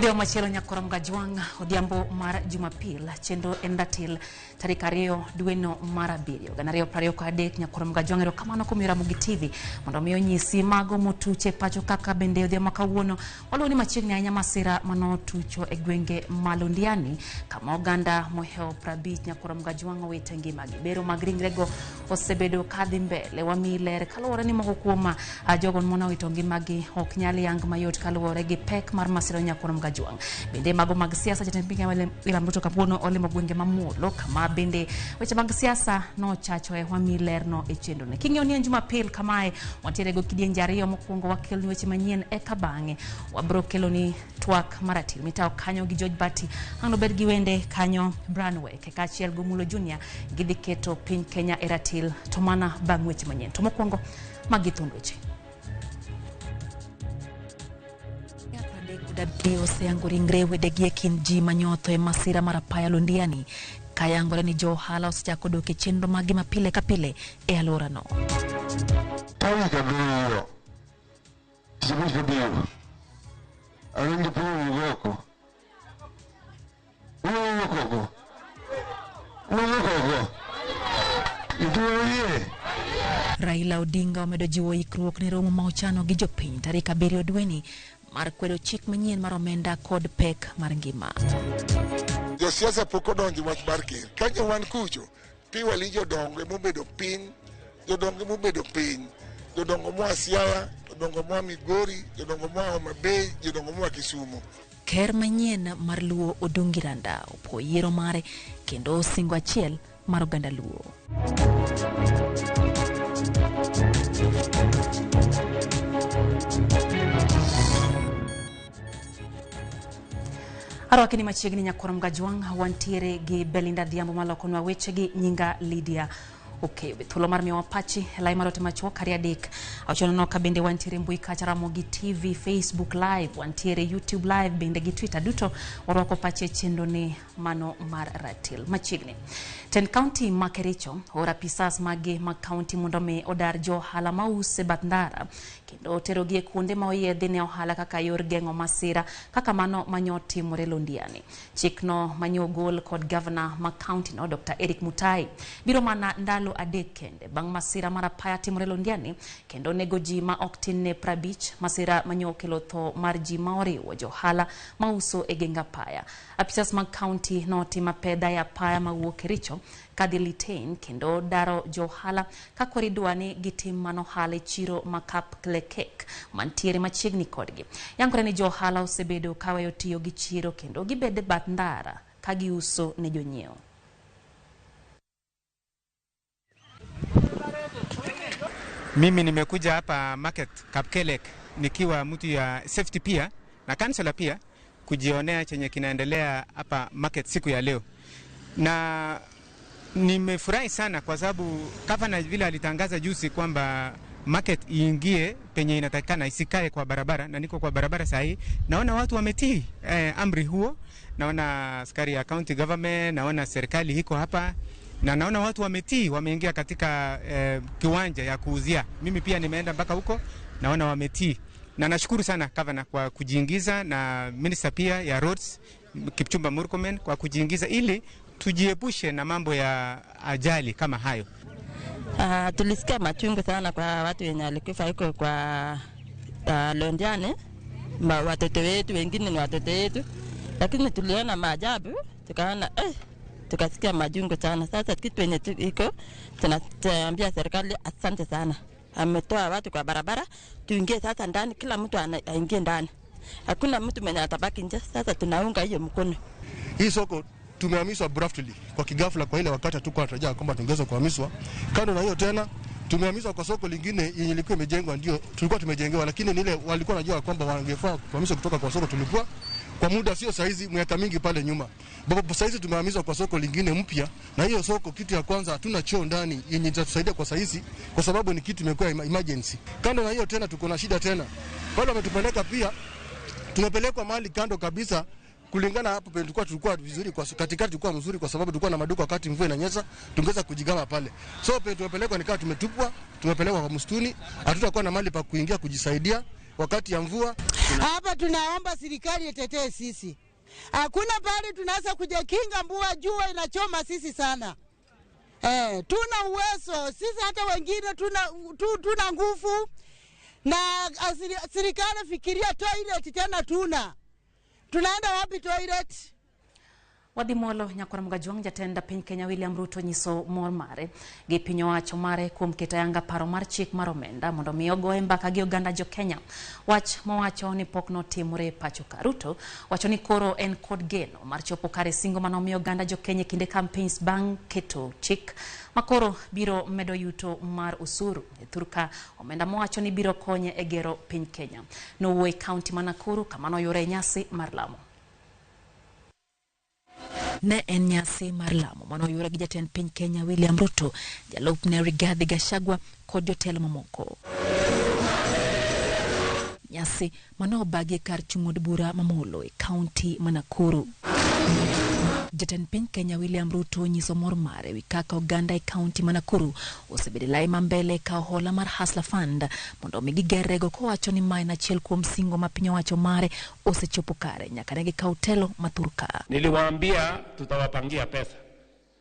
Odhiambo machielo nyakoro mgajwang' odhiambo mar Jumapil chendo endatil tarik 2 dwe no mar 7 2023 nyakoro mgajwang' kamano kuom Ramogi TV mondo miyo nyisi mago motuche pacho kaka bende odhiambo kawuono waloni machiegni ahinya masira manotucho e gwenge Malondiani kama oganda moheo 50 nyakoro mgajwang' owito ngimagi. Bero mag ringrego osebedo kadhi mbele wami ler kaluwore ni moko kuom jogo mona owito ngimagi ok nyal yang mayot kaluwore gi pek mar masira nyakoro mgajwang'. Bende mago mag siasa jatend piny William Ruto kapuono olemo gwenge mamuolo kama bende weche mag siasa no chacho e wami ler no e chendo ne king'eyo ni Jumapil kamae wantiere go kidienje ariyo mokwongo wakelni weche manyien e kabange wabro keloni twak maratil mitao kanyo gi George Bati ang'no bed gi wende kanyo Weche kaachiel go Mulo Junior gidhi keto piny Kenya e ratil to mana bang' weche manyien to mokwongo magi thund weche. Dio seyango ringre wedegi e kind ji manyotho e masira mar apaya Londiani kayangore ni jo ohala osechako dok e chenro magi mapile ka pile e alworano. Tawi kabiro tibuke bio alonde pulu ngoko ngoko iduoye. Raila Odinga omedo jiwo ikruok ne romo ma ochano gi jopiny tarik 7 dweni mar kwedo chik manyien mar omenda kod pek mar ngima. Jo siasa pok odonjo wach bar ker. Kanyo wan kucho pi wali jodongo mobedo piny, jodongo mobedo piny, jodongo moa Siaya, jodongo moa Migori, jodongo moa Homa Bay, jodongo moa Kisumu. Ker manyien mar Luo Odungiranda opo yiero mare kendo singo achiel mar oganda Luo. Arwakini machiegni nyakoro mgajwang' wantiere gi Belinda Dhiambo malokonwa weche gi nyinga Lydia. Okay, thuolo mar miyo wapachi lai marote machuo kari adek auchono no kabende wantiere mbui kacha Ramogi TV, Facebook Live, wantiere YouTube Live bende gi Twitter duto warwako pache chendo ni mano mar ratil machiegni. Ten County Makericho ora pisas mage ma county mondo me odar jo hala mause batndara kendo terogie kuonde ma oyedhi ne ohala kaka yor geng'o masira kaka mano manyotimore Londiani. Chikno manyogol kod governor ma county no Dr. Eric Mutai biro mana ndalo adek kende bang' masira mar apaya timore Londiani kendo nego ji ma ok tin ne 50 masira manyokelo tho mar ji ma oriwo jo hala mauso e genga apaya. Apisas mag county no tima peda ya apaya mawuok Richo kadhi Litain kendo daro jo hala kakori dwani gitim mano hala chiro makap klekek mantiere machiegni kodgi. Yankore ni jo hala osebedo kaweyo tiyo gi chiro kendo gibede bat ndara kagiuso ne jonyiewo. Mimi nimekuja hapa market Kapkelek nikiwa mtu ya safety pia na kansela pia kujionea chenye kinaendelea hapa market siku ya leo. Na nimefurahi sana kwa sababu gavana vile alitangaza juzi kwamba market iingie penye inatakikana isikae kwa barabara, na niko kwa barabara sahi. Naona watu wametii amri huo. Naona askari ya county government, naona serikali iko hapa. Na naona watu wametii, wameingia katika kiwanja ya kuuzia. Mimi pia nimeenda mpaka huko, naona wametii. Na nashukuru sana gavana kwa kujiingiza na minister pia ya roads Kipchumba Murkomen kwa kujiingiza ili tujiepushe na mambo ya ajali kama hayo. Tulisikia machungu sana kwa watu wenye walikufa huko kwa Londiani, watoto wetu, wengine ni watoto wetu. Lakini tuliona maajabu, tukaona tukasikia majungu sana. Sasa kitu yenye iko tunaambia serikali asante sana. Ametoa watu kwa barabara, tuingie sasa ndani, kila mtu aingie ndani. Hakuna mtu mwenye atabaki nje. Sasa tunaunga hiyo mkono. Hii soko tumehamishwa abruptly kwa kigafla kwa ile wakati tulikuwa tunatarajia kwamba tungeweza kuhamishwa. Kando na hiyo tena tumehamishwa kwa soko lingine yenye ilikuwa imejengwa, ndio tulikuwa tumejengewa, lakini nile walikuwa wanajua kwamba wangefaa kuhamishwa kutoka kwa soko tulikuwa kwa muda sio saizi miaka mingi pale nyuma. Baba saizi tumehamishwa kwa soko lingine mpya, na hiyo soko kitu ya kwanza hatuna choo ndani yenye itatusaidia kwa saizi kwa sababu ni kitu imekuwa emergency. Kando na hiyo tena tuko na shida tena. Pale wametupeleka pia tumepelekwa mahali kando kabisa kulingana hapo tulikuwa vizuri kwa katikati tulikuwa mzuri kwa sababu tulikuwa na maduka wakati mvua inanyesha tungeweza kujigama pale. So tumepelekwa nikaa tumepelekwa kwa msituni, hatutakuwa na mahali pa kuingia kujisaidia. wakati ya mvua. Hapa tunaomba serikali itetee sisi. Hakuna pale tunaweza kujikinga, mvua jua inachoma sisi sana. Tuna uwezo sisi, hata wengine tuna nguvu, na serikali fikiria toilet tena tunaenda wapi toilet? Wadhimolo nyakora mgajwang jatenda piny Kenya William Ruto nyiso mor mare gi piny owacho mare kuom keto ayanga paro mar chik mar omenda mondo mi ogoye mbaka gi oganda jo Kenya. Wach mowacho ni pok notimore pacho ka. Ruto wacho ni koro en kod geno mar chopo kare singo manomiyo oganda jo Kenya kinde campaigns bang' keto chik makoro biro medo yuto mar usuru e thurka omenda mowacho ni biro konye e gero piny Kenya. Nowuoyo kaunti ma Nakuru kama noyore nyasi mar lamo. Ne en nyasi mar lamo manoyore gi jatend piny Kenya William Ruto, jalupne Rigathi Gachagua kod jotelo mamoko. Nyasi manobagi kar chung'od bura mamolo e kaunti ma Nakuru. Jatend piny Kenya William Ruto nyiso mor mare wi kaka oganda e kaunti ma Nakuru osebedo lai mambele ka hola mar Hustler Fund mondo mi gigerrego, kowacho ni mae na achiel kuom singo ma piny owacho mare osechopo kare nyaka ne gikaw telo mathurka. Niliwaambia tutawapangia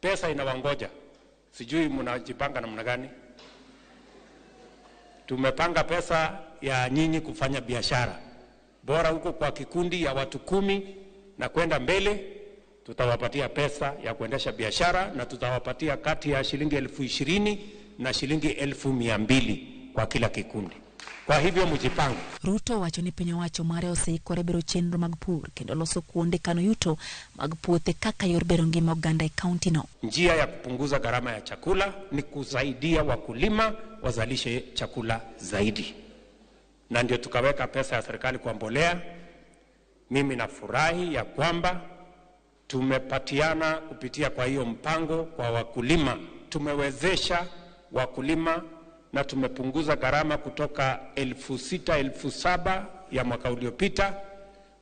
pesa inawangoja, sijui mnajipanga namna gani. Tumepanga pesa ya nyinyi kufanya biashara bora huko kwa kikundi ya watu 10 na kwenda mbele. Tutawapatia pesa ya kuendesha biashara na tutawapatia kati ya shilingi 20,000 na shilingi 1,200 kwa kila kikundi. Kwa hivyo mjipange. Ruto wacho ni piny owacho mare oseikore bero chenro mag pur kendo loso kuonde kano yuto mag puothe kaka yor bero ngima oganda e kaunti no. Njia ya kupunguza gharama ya chakula ni kusaidia wakulima wazalishe chakula zaidi, na ndio tukaweka pesa ya serikali kwa mbolea. Mimi nafurahi ya kwamba tumepatiana kupitia kwa hiyo mpango kwa wakulima. Tumewezesha wakulima na tumepunguza gharama kutoka 6,000 7,000 ya mwaka uliopita.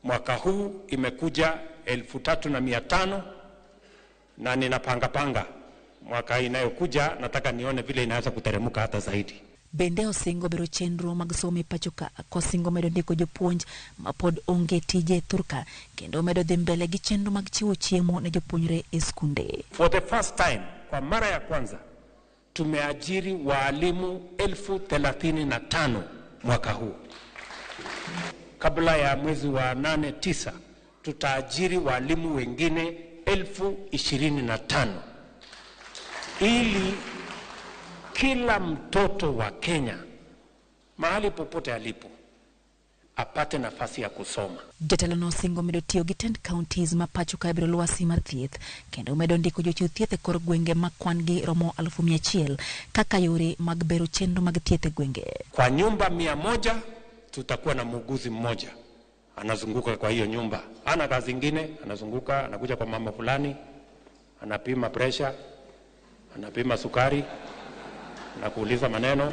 Mwaka huu imekuja 3,500 na ninapanga mwaka inayokuja nataka nione vile inaweza kuteremuka hata zaidi. Bende osingo bero chenro mag somo pachoka kosingo medo ndiko jopuonj mapod onge tije thurka kendo medo dhi mbele gi chenro mag chiwo chiemo ne jopuonjre e skunde. For the first time, kwa mara ya kwanza tumeajiri walimu 35,000 mwaka huu. Kabla ya mwezi wa 8-9 tutaajiri walimu wengine 25,000 ili kila mtoto wa Kenya mahali popote alipo apate nafasi ya kusoma. Jatelo no singo medo tiyo gi 10 counties ma pachoka biro lwasi mar thieth kendo medo ndiko jochiw thieth e kor gwenge ma kwan gi romo 100,000 kaka yore mag bero chenro mag thieth e gwenge. Kwa nyumba 100 tutakuwa na muuguzi mmoja anazunguka kwa hiyo nyumba. Ana kazi nyingine, anazunguka anakuja kwa mama fulani, anapima pressure, anapima sukari na kuuliza maneno.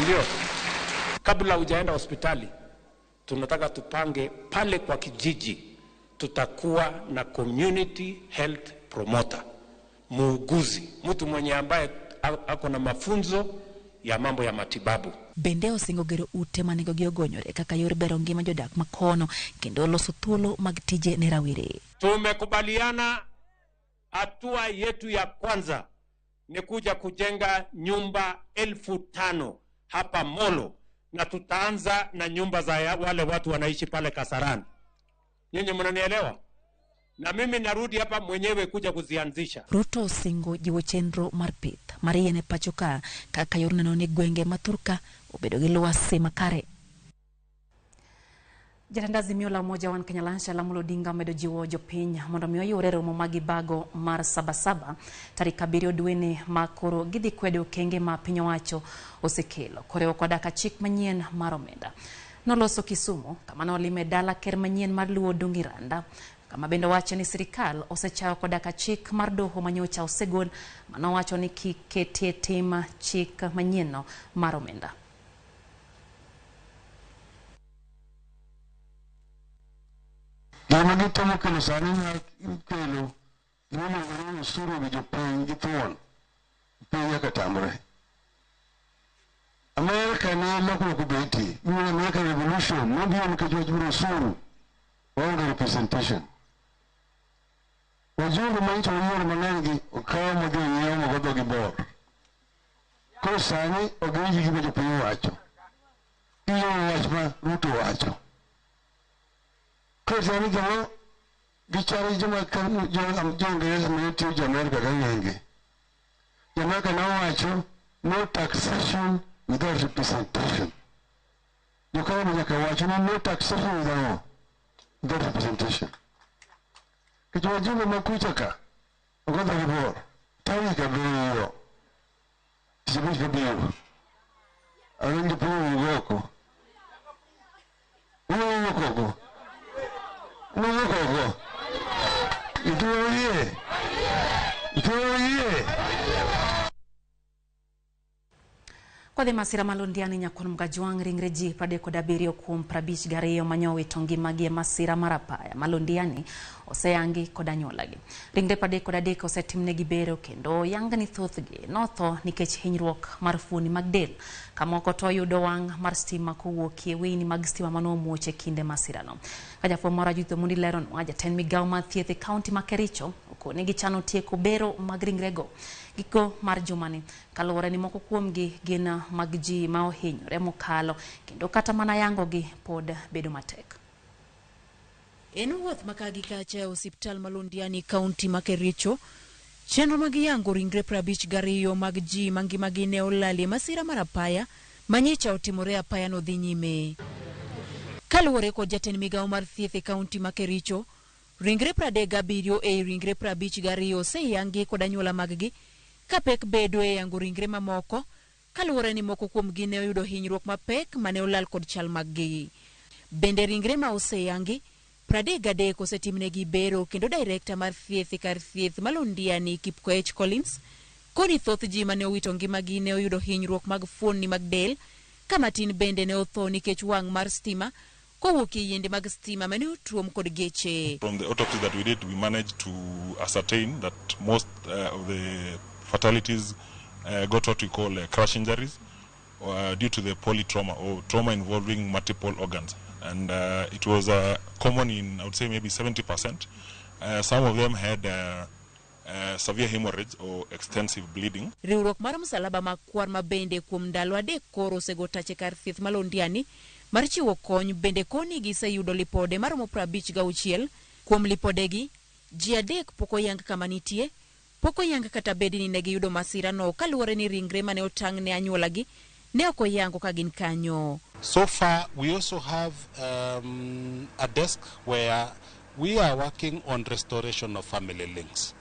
Ndio. Kabla hujaenda hospitali tunataka tupange pale kwa kijiji tutakuwa na community health promoter, muuguzi, mtu mwenye ambaye ako na mafunzo ya mambo ya matibabu. Bende osingo gero ute manego gi ogonyore kaka yor bero ngima jodak makono kendo loso thuolo mag tije ne rawere. Tumekubaliana hatua yetu ya kwanza ni kuja kujenga nyumba 5,000 hapa Molo, na tutaanza na nyumba za wale watu wanaishi pale Kasarani. Nyinyi mnanielewa? Na mimi narudi hapa mwenyewe kuja kuzianzisha. Ruto singo jiwo chenro mar pith mariene pachoka kaka yor neno ni gwenge mathurka obedo gi lwasi makare. Jatend Azimio la Umoja wa Kenya Raila Odinga medo jiwo jopiny mondo mi oyure romo magi bago mar Sabasaba tarik 7 dwene ma koro gidhi kwedo okenge ma piny owacho osekelo koreo kodaka chik manyien mar omenda. Noloso Kisumu kama nolime dala ker manyien mar Luo Dongiranda kama bende wacho ni sirikal osechayo kodaka chik mar doho manyocha osegol manowacho ni kiketie tim chik manyien mar omenda. Gima gitemo kelo sani na kelo gima ng'aro usuru gi jopiny gi thuon piny nyaka tamre. America ne loko kubeti. Ni American Revolution. Ndio mkajua juu suru. Wanga representation. Wajungu mwancho wanyoro manangi ukawa mwagi wenyewe mwagodo gibor. Kwa sani ogenji gibo jopeyo wacho. Iyo wachma ruto wacho. Kwa sani jama gichari jama kan jongereza mwenye America gangenge. America na wacho no taxation without representation. Yukawa mwenye wacho no taxation without representation. Kichwa jumbe makuchaka. Ugoda gibor. Tawi kabiro. Sibuji kabiro. Arundi pulu ngoko. Ngoko. Ituoye. Kwa the masira malondiani nyakon mgajuang ringreji pade kodabirio kuom prabish gareyo manyowe tongi magie masira marapaya malondiani oseyangi kodanyolagi. Ringre pade kodadeko osetimne gibero kendo yangani thothgi notho nikech hinyruok marfuni magdel kamoko to yudo wang mar stima kowuokie wini mag stima manomuoche kinde masirano. Kajafo mora jutho mundi leron waja ten migao ma thieth e county ma Kericho okone gichano tieko bero mag ringrego giko mar jumani kaluwore ni moko kuomgi gin mag ji ma ohinyore mokalo kendo kata mana yango gi pod bedo matek. En wuoth makagi kacha osiptal malondiani county ma Kericho chenro mag yango ringre 52 mag ji mangimagi ne olali masira marapaya manyicha otimore apaya no dhi nyime. Kaluwore kod jatend migao mar thieth e county ma Kericho, ringre 37 e ringre 52 oseyangi kod anyuola mag-gi kapek bedo e yango ringre mamoko kaluwore ni moko kuomgi ne oyudo hinyruok mapek mane olal kod chal mag-gi. Bende ringre ma oseyangi 33 osetimnegi bero kendo director mar thieth e kar thieth malondiani Kipkoech Collins koni thoth ji mane owito ngimagi ne oyudo hinyruok mag fuonni mag del kamatin bende ne otho nikech wang mar stima kowuok e yiende mag stima mane otuom kod geche. From the autopsy that we did, we managed to ascertain that most of the fatalities got what we call crash injuries due to the polytrauma or trauma involving multiple organs. And it was common in, I would say, maybe 70%. Some of them had severe hemorrhage or extensive bleeding. Riwruok mar msalaba makwar mabende kuom ndalo adek koro osegotache kar thieth malondiani mar chiwo kony bende koni giseyudo lipode maromo 56 kuom lipodegi ji adek poko yang kama nitie poko yang kata bedi ni negi yudo masira no kaluwore ni ringre mane otang ne anyuolagi ne oko yango ka gin kanyo. So far we also have a desk where we are working on restoration of family links,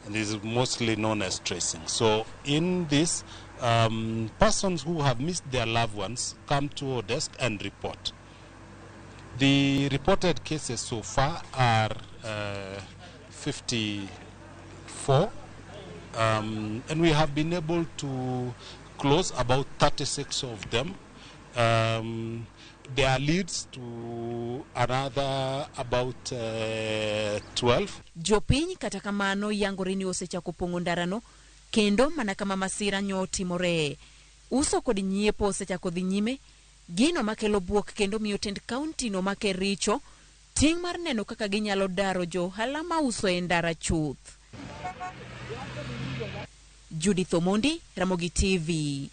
and this is mostly known as tracing. So in this, persons who have missed their loved ones come to our desk and report. The reported cases so far are 54, and we have been able to close about 36 of them. There are leads to another about 12. Jopiny kata kamano yangorini osechako pongo ndarano kendo mana kama masira nyo timore. Uso kod nyiepo osechako dhi nyime gino makelo buok kendo miyo tend county no ma Kericho ting mar neno kaka ginyalo daro jo hala ma uso e ndara chuth. Judith Omondi, Ramogi TV.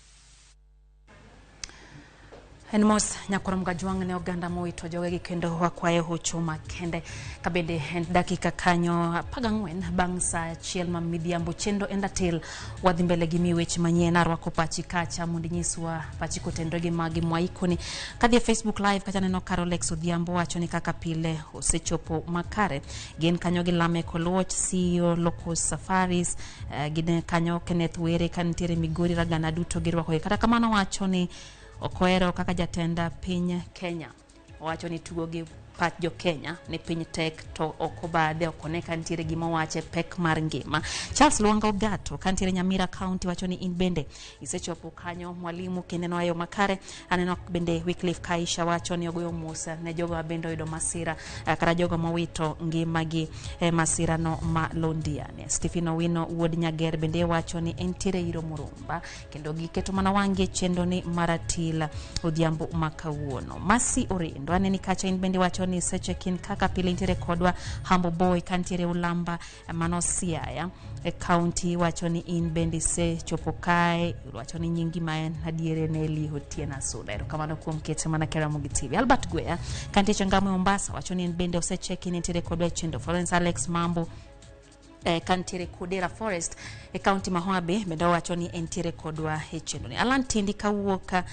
Enmos nyakorom gajuang ne oganda moito jogegi kendo wakwaye hocho makende kabende dakika kanyo 14 bang' saa achiel ma midhiambo chendo endatil wadhi mbele gi weche manyien arwako pachi kacha mondo nyiswa pachi kotendregi magi mwaikoni kadhi Facebook live kacha neno Carolex Odhiambo wacho ni kaka pile osechopo makare gin kanyo gi Lame Koloch CEO Local Safaris gine kanyo Kenneth Were kantiere Migori Ragana duto girwako kata kamano wacho ni okoero kaka jatenda piny Kenya wacho ni tugo gi pach jo Kenya ni piny tek to okobadhe okoneka ntiere gima wache pek mar ngima. Charles Luanga Ogato kantiere Nyamira County wacho ni in bende isechopo kanyo mwalimu kende no ayo makare. Aneno bende Wycliffe Kaisha wacho ni ogoyo musa ne jogo bende oyudo masira kara jogo mawito ngimagi masira no malondiane. Stephen Owino wuod Nyager bende wacho ni entiere iro Murumba kendo giketo mana wange chendo ni maratila odhiambo makawuono. Masi Orindo aneni kacha in bende wacho ni seche kin kaka pile ntiere kodwa Hambo Boy kantiere Ulamba mano Siaya county wacho ni in bende se chopo kae wacho ni nyingi maen adiere Neli Hotiena Suda. Ero kamano kuom kete mana kera Ramogi TV. Albert Gwea kantiere Changamwe Mombasa wacho ni in bende oseche ntiere kodwa chendo. Florence Alex Mambo kantiere Kodera Forest county Mahoabe bende wacho ni entiere kodwa chendo ni. Alan Tindi kawuoka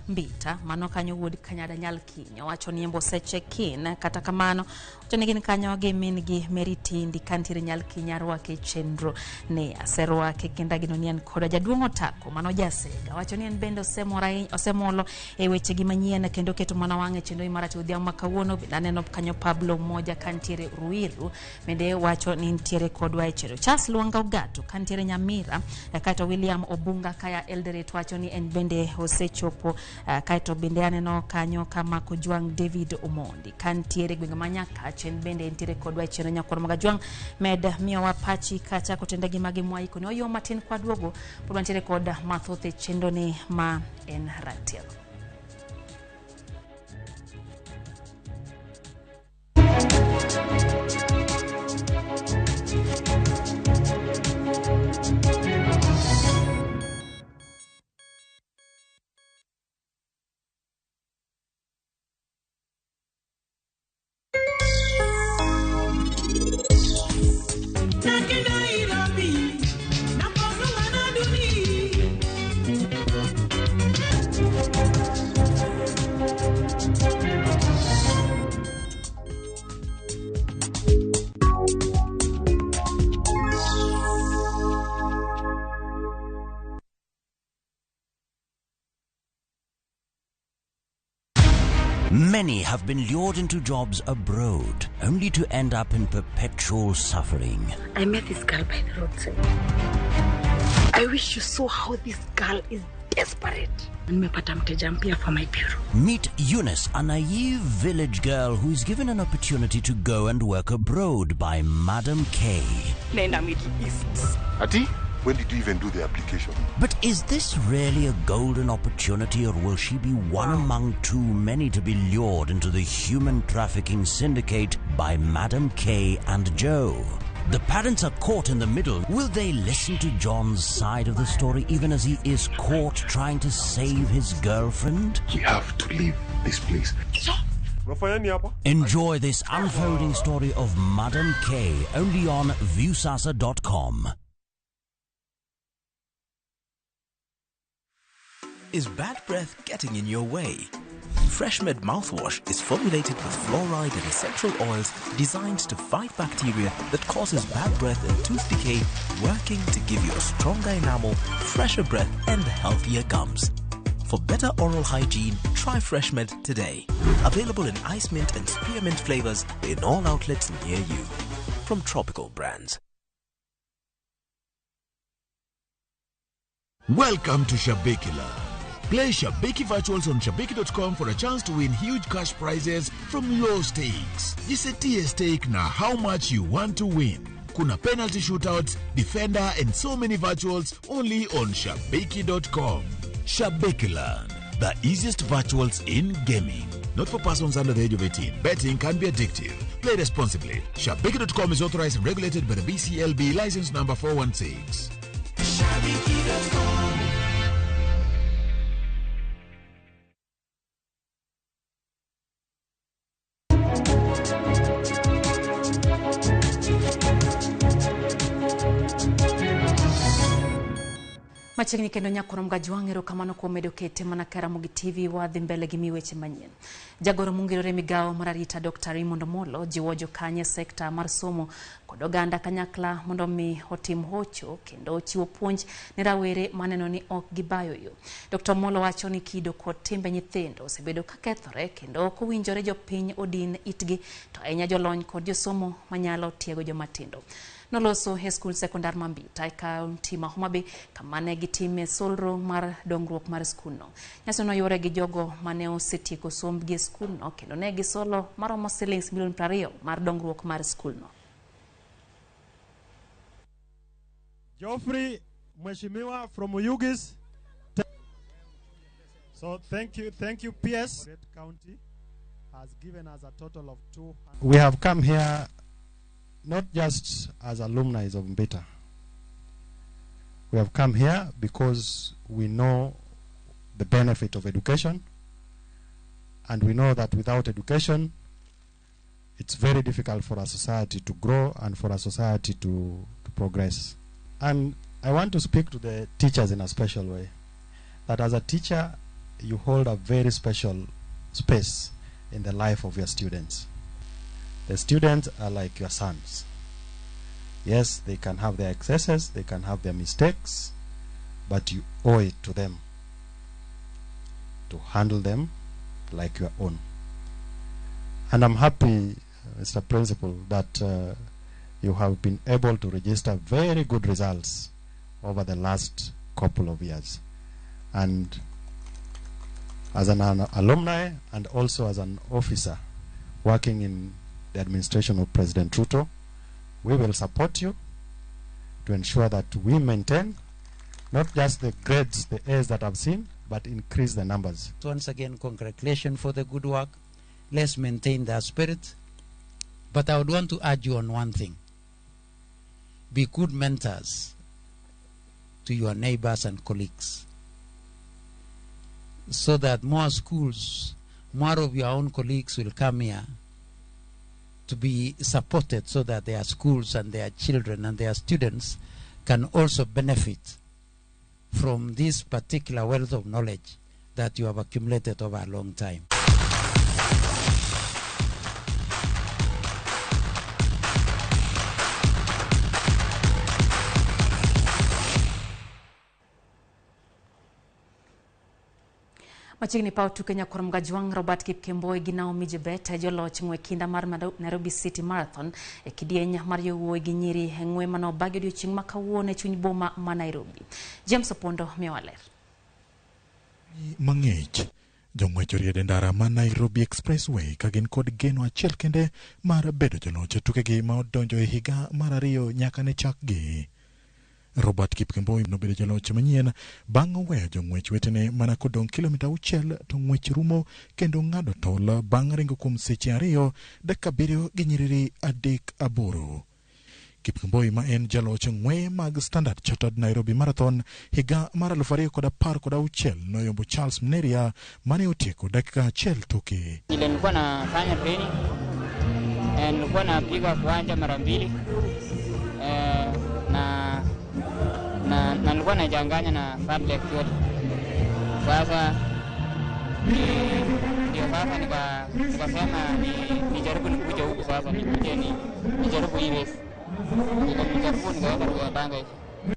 Mbita mano kanyo wuod Kanyada Nyal Kinyo wacho ni embo seche kin kata kamano wacho ni gin kanyo ge min gi Mary Tindi kantiere Nyal Kinyarwa ke chendro ne aserwa ke kenda gino ni en kodwa jaduong' Otako mano Jasega wacho ni en bende osemolo weche gi manyien kendo keto mana wange chendo imarati odhiambo makawuono. Aneno kanyo Pablo moja kantiere Ruiru bende wacho ni entiere kodwa chendo. Charles Luanga Ogato kantiere Nyamira kaito William Obunga kaya Eldoret wacho ni en bende osechopo kaito bende aneno kanyo kama Kojwang David Omondi kantiere gwenge manyaka chen bende entiere kodwa chendo. Nyakoro Magajwang med miyo wapachi kacha kotenda gi magi mwaiko ni oyo matin kwa duogo pod entiere koda mathoth chendo ni ma en ratil. Many have been lured into jobs abroad, only to end up in perpetual suffering. I met this girl by the roadside. I wish you saw how this girl is desperate. Nimepata mteja mpya for my bureau. Meet Eunice, a naive village girl who is given an opportunity to go and work abroad by Madam K. Nenda Middle East. Ati? When did you even do the application? But is this really a golden opportunity, or will she be one among too many to be lured into the human trafficking syndicate by Madam K and Joe? The parents are caught in the middle. Will they listen to John's side of the story even as he is caught trying to save his girlfriend? We have to leave this place. Enjoy this unfolding story of Madam K only on viewsasa.com. Is bad breath getting in your way? FreshMed mouthwash is formulated with fluoride and essential oils designed to fight bacteria that causes bad breath and tooth decay, working to give you a stronger enamel, fresher breath and healthier gums. For better oral hygiene, try FreshMed today. Available in ice mint and spearmint flavors in all outlets near you. From Tropical Brands. Welcome to Shabikila. Play Shabiki Virtuals on Shabiki.com for a chance to win huge cash prizes from low stakes. Jisetie stake na how much you want to win. Kuna penalty shootouts, defender and so many virtuals only on Shabiki.com. Shabikiland, the easiest virtuals in gaming. Not for persons under the age of 18. Betting can be addictive. Play responsibly. Shabiki.com is authorized and regulated by the BCLB license number 416. Shabiki.com. Machigni kendo nyakoro mgaji wang'ero kamano kuom medo kete mana ka Ramogi TV wadhi mbele gi miweche manyien. Jagoro mungirore migawo mar arita Dr. Raymond Omolo jiwo jokanye sekta mar somo kod oganda kanyakla mondo mi otim hocho kendo chiwo puonj ne rawere maneno ni ok gibayo yo. Dr. Omolo wacho ni kido kod timbe nyithindo osebedo ka kethore kendo kowinjore jopiny odin itgi to ahinya jolony kod josomo manyalo tiego jomatindo. Noloso e skul sekondar Mambita e kaunti ma Homa Bay kamane gitime solro mar dongruok mar skulno. Nyasi no yore gi jogo mane osetieko sombgi e skulno kendo ne gisolo maromo shillings milion 20 mar dongruok mar skulno. Geoffrey Mheshimiwa from Uyugis. So thank you PS. Great County has given us a total of 200. We have come here not just as alumni of Mbita. We have come here because we know the benefit of education, and we know that without education, it's very difficult for our society to grow and for our society to progress. And I want to speak to the teachers in a special way, that as a teacher, you hold a very special space in the life of your students. The students are like your sons. Yes, they can have their excesses, they can have their mistakes, but you owe it to them to handle them like your own. And I'm happy, Mr. Principal, that you have been able to register very good results over the last couple of years. And as an alumni and also as an officer working in the administration of President Ruto, we will support you to ensure that we maintain not just the grades, the A's that I've seen, but increase the numbers. Once again, congratulations for the good work. Let's maintain that spirit. But I would want to urge you on one thing. Be good mentors to your neighbors and colleagues, so that more schools, more of your own colleagues will come here to be supported, so that their schools and their children and their students can also benefit from this particular wealth of knowledge that you have accumulated over a long time. Machigni pao tukenya kwa mgaji wang Robert Kipkemboi ginao mijibet joloch ngwe kinda mar Nairobi City Marathon kidienya mar yowuoyi gi nyiri ngwe mano bagi odiochieng' ma kawuono e chuny boma ma Nairobi. James Opondo miwaler. Mang'ich jong'wech oriede ndara ma Nairobi Expressway ka gin kod geno achiel kende mar bedo joloch e tukegi ma odonjo e higa mar 2 nyaka ne chakgi. Robert Kipkemboi nobedo jaloch manyien bang' weyo jong'wech wetene mana kodong' kilomita 6 to ng'wech rumo kendo ng'ado tol bang' ringo kuom seche 2 dakika 7 gi nyiriri 3:8. Kipkemboi ma en jaloch ng'we mag Standard Chartered Nairobi Marathon higa mar 2016 noyombo Charles Mneria mane otieko dakika 1 toke. Nilikuwa nafanya training, nilikuwa napiga kuanja mara 2 na nilikuwa najanganya na fat leg yote. Sasa ndio sasa nikasema nijaribu nikuja huku sasa nijaribu hii race. Nikajaribu nikaweza kuyabanga hivi.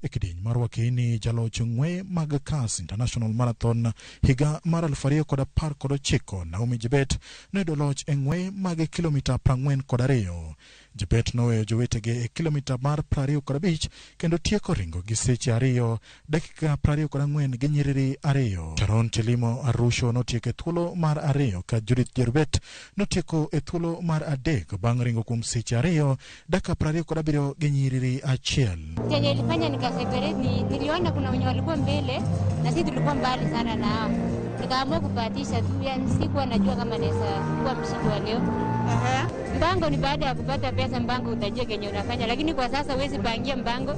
Ekidiny mar wakini jaloch ng'we mag Kas International Marathon higa mar 2019 Naomi Jibet noyudo loch e ng'we mag kilomita 42. Jibet noweyo jowetege e kilomita mar 25 kendo tieko ringo gi seche 2 dakika 24 gi nyiriri 2. Sharon Chelimo Arusho notieko e thuolo mar 2 ka Judith Jerubet notieko e thuolo mar 3 bang' ringo kuom seche 2 dakika 27 gi nyiriri 1. Kenye ilifanya nikaseparate niliona kuna wenye walikuwa mbele na sisi tulikuwa mbali sana nao. Nikaamua kupatisha tu, yani sikuwa najua kama naweza kuwa mshindi wa leo. Mpango ni baada ya kupata pesa, mpango utajua kenye unafanya, lakini kwa sasa huwezi pangia mpango.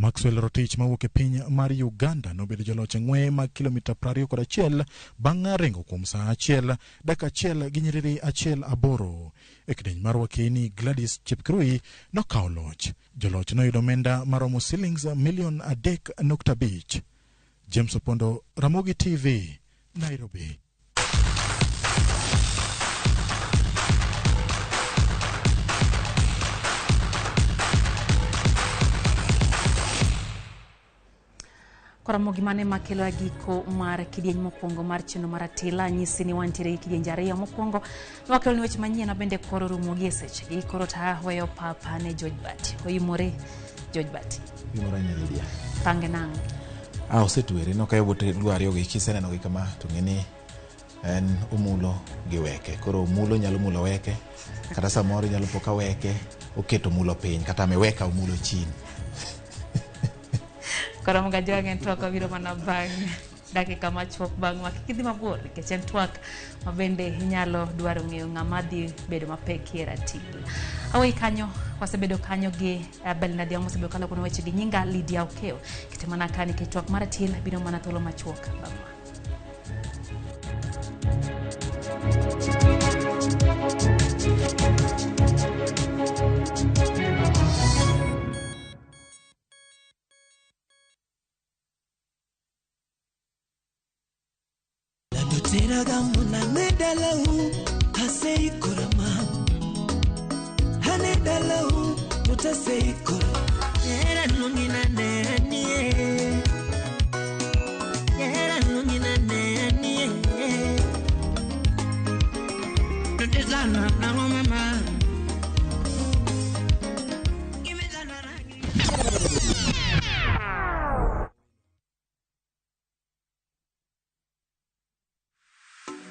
Maxwell Rotich mawuok e piny mar Uganda nobedo jaloch ng'weye mag kilomita 21 bang' ringo kuom saa 1 dakika 1 gi nyiriri 1.8 e kidieny mar wakeni Gladys Chepkirui nokawo loch. Joloch noyudo omenda maromo shillings milion 3.5. James Opondo, Ramogi TV, Nairobi. Ramogi mane makelo ya giko mar kidieny mokwongo mar chenro mar Atila nyisi ni wantiere kidienje ariyo mokwongo wakelo ni weche manyien abende koro rumogi e sechegi koro ta weyo papa ne George Bati oyimore George Bati yimore ne Lydia pange nango osetwere no kayo bote luario gi kiseneno gi kama to ngeni en umulo gi weke koro umulo nyalo mulo weke kata samoro nyalo poka weke oketo mulo piny kata meweka umulo chini. Koro mga jogen twak wabiro mana bang' dakika machuok bang' wakikidhi mabor nikech en twak mabende inyalo dwaro ng'eyo ng'ama dhi bedo mapek e ratil. Awei kanyo wasebedo kanyo gi Belinda Diamo wasebedo kalo kuna weche gi nyinga Lydia Okeo kete mana kani ke twak mar ratil biro mana thuolo machuok bang'. Tiragamuna nedalau hasei kurama hanedalau mutasei kur era nungina nenie tutizana na mama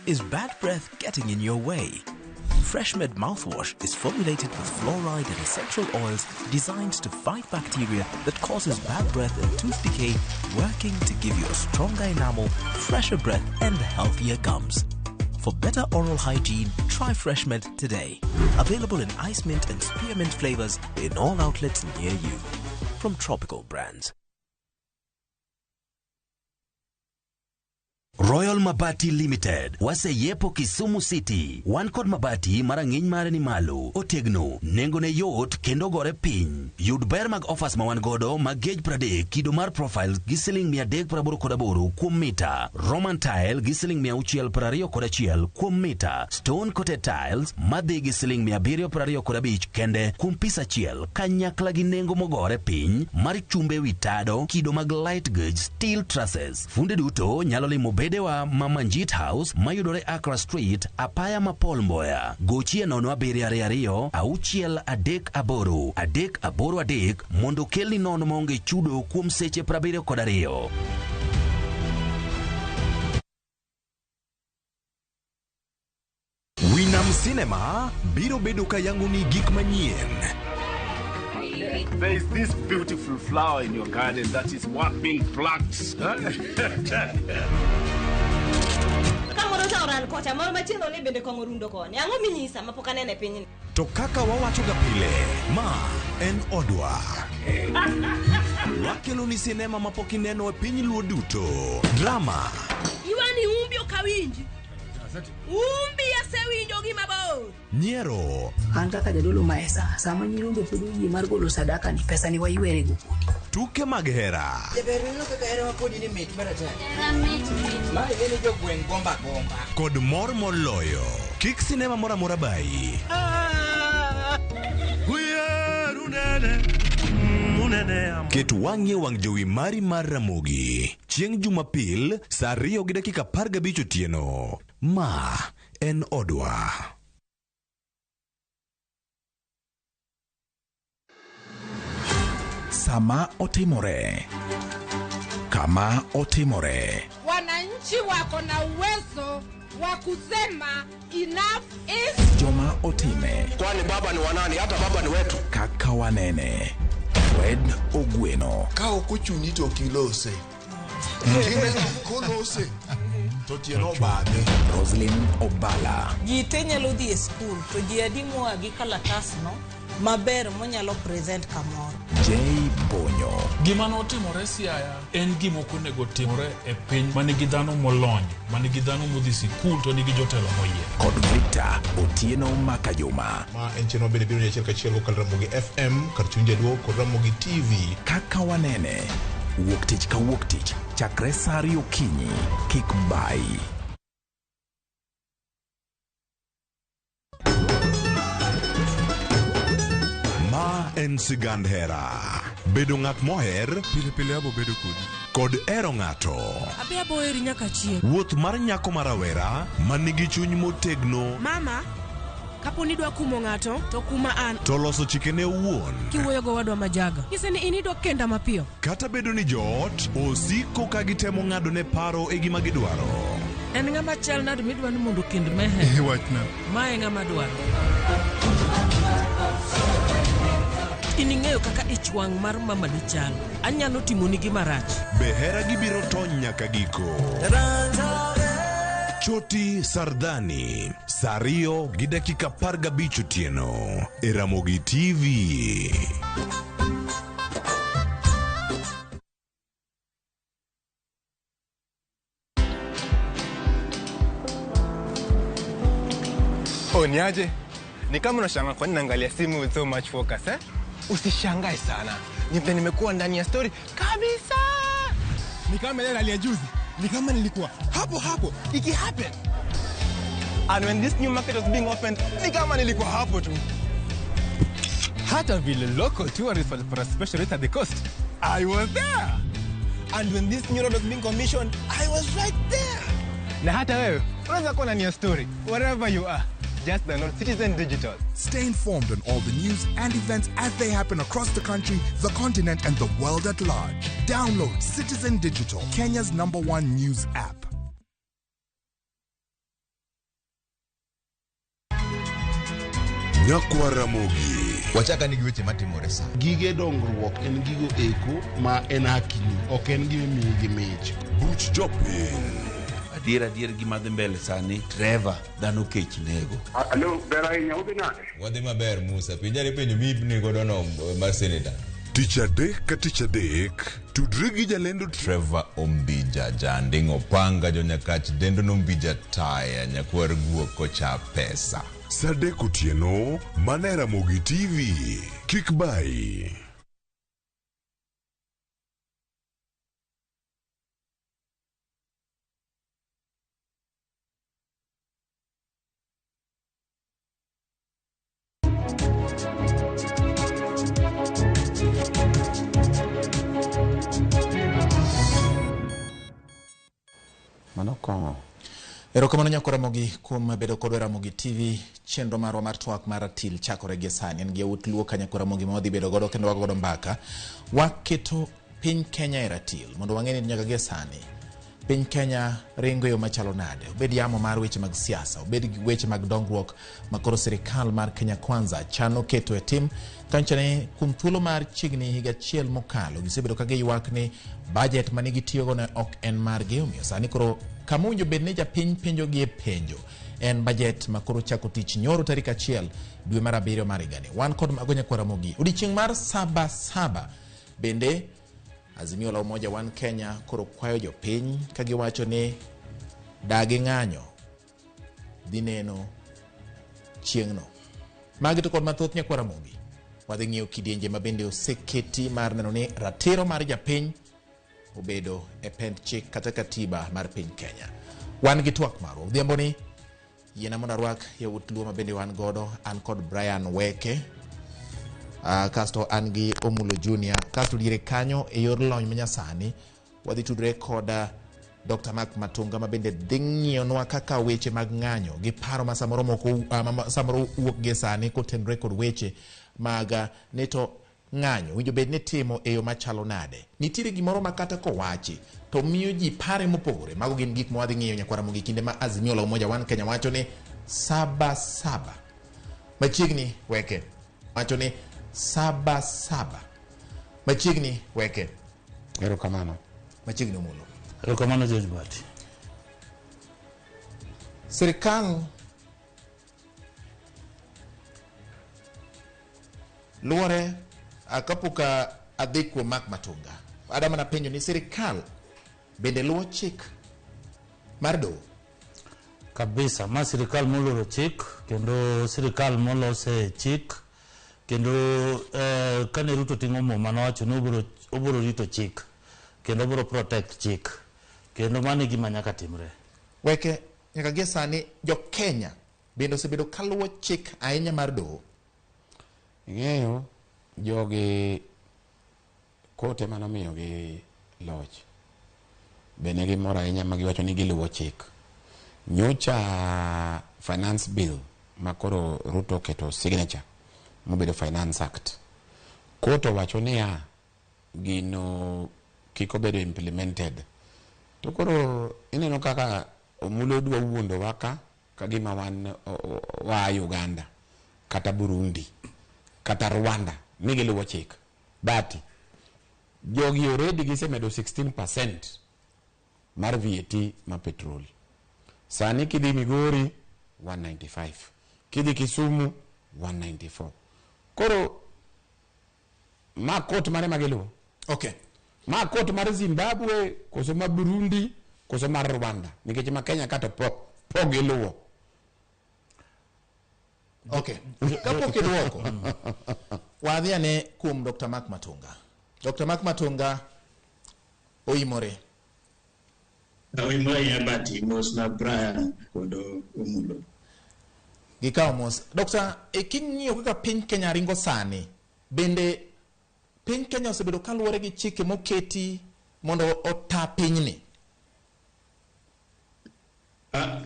Is bad breath getting in your way? FreshMed mouthwash is formulated with fluoride and essential oils designed to fight bacteria that causes bad breath and tooth decay, working to give you a stronger enamel, fresher breath, and healthier gums. For better oral hygiene, try FreshMed today. Available in ice mint and spearmint flavors in all outlets near you. From Tropical Brands. Royal Mabati Limited wase yepo Kisumu City. Wan kod mabati marang'iny mare ni malo, otegno, nengone yot kendo gore piny. Yud ber mag offers ma wan godo mag gauge 30 kido mar profiles gi siling 388 kuom mita. Roman tile gi siling 621 kuom mita. Stone coated tiles madhi gi siling 725 kende kuom pisa achiel kanyakla gi nengo mogore piny mar chumbe witado kido mag light gauge steel trusses. Funde duto nyalo limo Bedewa Mamanjit House mayudore Accra Street apaya mapol Mboya. Gochie nono abiriyo auchiel adek aboro mondo kelni nono monge chudo kuom seche 72. Winam Cinema biro bedo kayango ni gik manyien. There is this beautiful flower in your garden that is worth being plucked. To kaka wawachoga pile, ma en odwa. Wakelo ni sinema mapokineno e piny luo duto. Drama. Iwani umbi okawinji. Umbi asewinjo gi mabor. Nyiero. An kaka jadolo maesa, sama nyirombe podo yie mar golo sadaka ni pesa ni waiwere go kudi. Tuke mag hera. Jaberino kaka hera mapodi ni mit marata. Ma ene jo gweng gomba. Kod mor moloyo. Kik sinema mora mora bai. Ket wang'e wang' jowi mari mar Ramogi. Chieng' Jumapil, saa 2:15 otieno. Ma en odwa. Sama otimore. Kama otimore. Wananchi wako na uwezo wa kusema enough is. Joma otime. Kwani baba ni wanani? Hata baba ni wetu. Kaka wanene. Fred Ogweno. Kao kuchuni to kilose. Kime kolose. Roslyn Obala. Ji te nyalo dhi e skul to ji adi moa gi kalatas no maber monyalo present kamoro. Jay Bonyo. Gima notimore Siaya en gima ok onego timore e piny manigi dhano molony, manigi dhano modhi sikul to nigi jotelo moyier. Kod Victor Otieno Makajuma. Ma en cheno bende biro achiel kachiel kokal Ramogi FM kar chunje duo kod Ramogi TV. Kaka wanene wuok tich ka wuok tich chakre saa 2 okinyi kik bai. Ma en sigand hera. Bedo ng'at moher pile pile abo bedo kod ero ng'ato. Abe abo eri nyaka chieng'. Wuoth mar nyako marawera manigi chuny motegno. Mama, kaponi dwa kumo ng'ato to kuma an. To loso chikene owuon. Kiwuoyo go wadwa majaga. Nyise ni inidwa kenda mapiyo. Kata bedo ni joot osiko ka gitemo ng'ado ne paro e gima gidwaro. En ng'ama chal nade midwa ni mondo kend mehe. Wachna. Mae ng'ama dwaro. Ining'eyo kaka ich wang' mar mama ni chal. Anyalo timoni gima rach. Be hera gibiro tony nyaka giko. Choti Sardani, Sario gi dakika 15 otieno e Ramogi TV. Niaje? Ni kama unashangaa kwa nini naangalia simu with so much focus eh? Usishangae sana. Nimekuwa ndani ya story kabisa. Ni kama ile hali ya juzi. Ni kama nilikuwa hapo iki happen. And when this new market was being opened, ni kama nilikuwa hapo tu. Hata vile local tourists for a special rate at the coast, I was there. And when this new road was being commissioned, I was right there. Na hata wewe, unaweza kuwa ndani ya story wherever you are. Just download Citizen Digital. Stay informed on all the news and events as they happen across the country, the continent, and the world at large. Download Citizen Digital, Kenya's #1 news app. Nyakwa Ramogi. Wachaka nigi weche matimore sa. Gige dongruok en gigo eko ma en hakini, ok en gima miyi gi mich. Buch jopiny. Adier gima dhi mbele sani, Trevor dhano kech nego. Alo, ber ahinya udhi nade? Wadhi maber Musa, pinjani penjo mibni godo no mar senator. Tich adek ka tich adek, tudri gi jalendo Trevor Ombija janding opanga jonyakach dendo nombija taya nyakwar guok kocha pesa. Sadek otieno, mana Ramogi TV. Kik bai. Manokongo. Erokamano nyako Ramogi kuom bedo kod Ramogi TV. Chenro marwa mar twak mar Ratil chakore gi sani. En gi yawuot luo ka nyako Ramogi modhi bedo godo kendo wagodo mbaka. Waketo piny Kenya e Ratil mondo wang'e ni nyaka gi sani piny Kenya ringo yo machalo nade. Obed yamo mar weche mag siasa, obed gi weche mag dongruok makoro sirikal mar Kenya Kwanza chano keto e tim. Kanchane kuom thuolo mar chigni higa achiel mokalo gisebedo ka giywak ni budget manigi tiyogo ne ok en margi, omiyo sani koro kama owinjo bed ni japiny penjo gi e penjo en budget makoro chako tich nyoro tarik 1 dwe mar 7 mar higani. Wan kod mago nyako Ramogi odiochieng' mar Sabasaba bende Azimio la Umoja One Kenya koro kwayo jopiny ka giwacho ni dagi ng'anyo dhi neno chieng'no. Magi to kod mathoth nyako Ramogi wadhi ng'iyo kidienje mabende oseketi mar neno ni ratiro mar japiny obedo e pend chik kata katiba mar piny Kenya. Wan gi twak marwa odhiambo ni yiena mondo arwak yawuot luo mabende wan godo. An kod Brian Weche, kasto an gi Omulo Junior, kasto diere kanyo e yor lony manyasani wadhi tudre kod Dr. Mark Matunga mabende dhi ng'iyonwa kaka weche mag ng'anyo gi paro ma samoro wuok gi sani kotenre kod weche mag neto ng'anyo winjo bed ni timo e yo machalo nade. Nitiere gimoro makata kowachi to miyo ji pare mopogore. Mago gin gik ma wadhi ng'iyo nyako Ramogi kinde ma Azimio la Umoja One Kenya wacho ni Sabasaba. Machiegni Weke wacho ni Sabasaba. Machiegni Weke. Erokamano. Machiegni Omulo. Erokamano George Bati. Sirikal luore akapuka adhi kuom Mark Matunga. Adama na penjo ni sirikal bende luwo chik mar doho? Kabisa, ma sirikal moloro chik kendo sirikal molose chik kendo kane Ruto tingo moma nowacho ni obiro rito chik kendo obiro protect chik kendo mano gima nyaka timre. Weke nyaka gie sani jo Kenya bende osebedo kaluwo chik ahinya mar doho. Ing'eyo jogi kote manomiyo gi loch bende gimoro ahinya ma giwacho ni giluwo chik. Nyocha finance bill makoro Ruto keto signature mobedo finance act, koto wacho niya gino kiko bedo implemented. To koro ineno kaka omulo dwa wuondo waka kagima wan wa Uganda kata Burundi kata Rwanda ni giluwo chik. But jogi already gisemedo 16% mar VAT ma petrol. Sani kidhi Migori 195, kidhi Kisumu 194. Koro ma kot mare magiluwo. Okay. Ma kot mar Zimbabwe koso ma Burundi koso mar Rwanda nikech ma Kenya kato pok giluwo. Okay. Kapok iduoko wadhi ane kuom Dr. Mark Matunga. Dr. Mark Matunga oimore. Oimore yabati mos na Brian kodo omulo. Gikawo mos. Dr. King'iyo kaka piny Kenya ringo sani, bende piny Kenya osebedo kaluwore gi chike moketi mondo ota pinyni?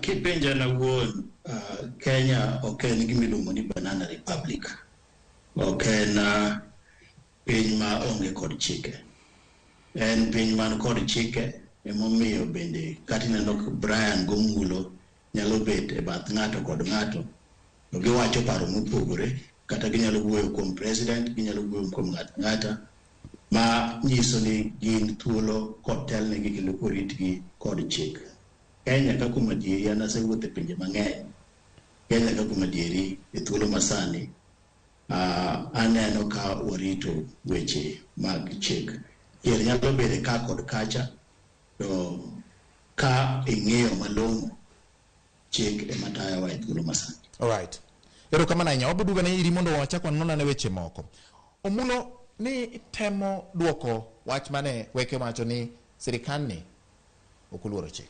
Kipenja na wuon, Kenya ok en gimiluongo ni banana republic. Ok en piny ma onge kod chike. En piny man kod chike emomiyo bende kati neno Brian gomulo nyalo bet e bath ng'ato kod ng'ato to giwacho paro mopogore kata ginyalo wuoyo kuom president, ginyalo wuoyo kuom ng'ata ma nyiso ni gin thuolo kod telnegi kendo koritgi kod chik. Kenya ka kuma dieri an asewuotho e pinje mang'eny. Kenya ka kuma dieri e thuolo masani aneno ka warito weche mag chik. Yier nyalo bedo ka kod kacha to ka ing'eyo malong'o chik ema tayowa e thuolo masani. Alright. Erokamano ahinya. Waboduga ne iri mondo wachak wanona ne weche moko. Omulo ni temo duoko wach mane Weke wacho ni sirikal ni ok oluoro chik.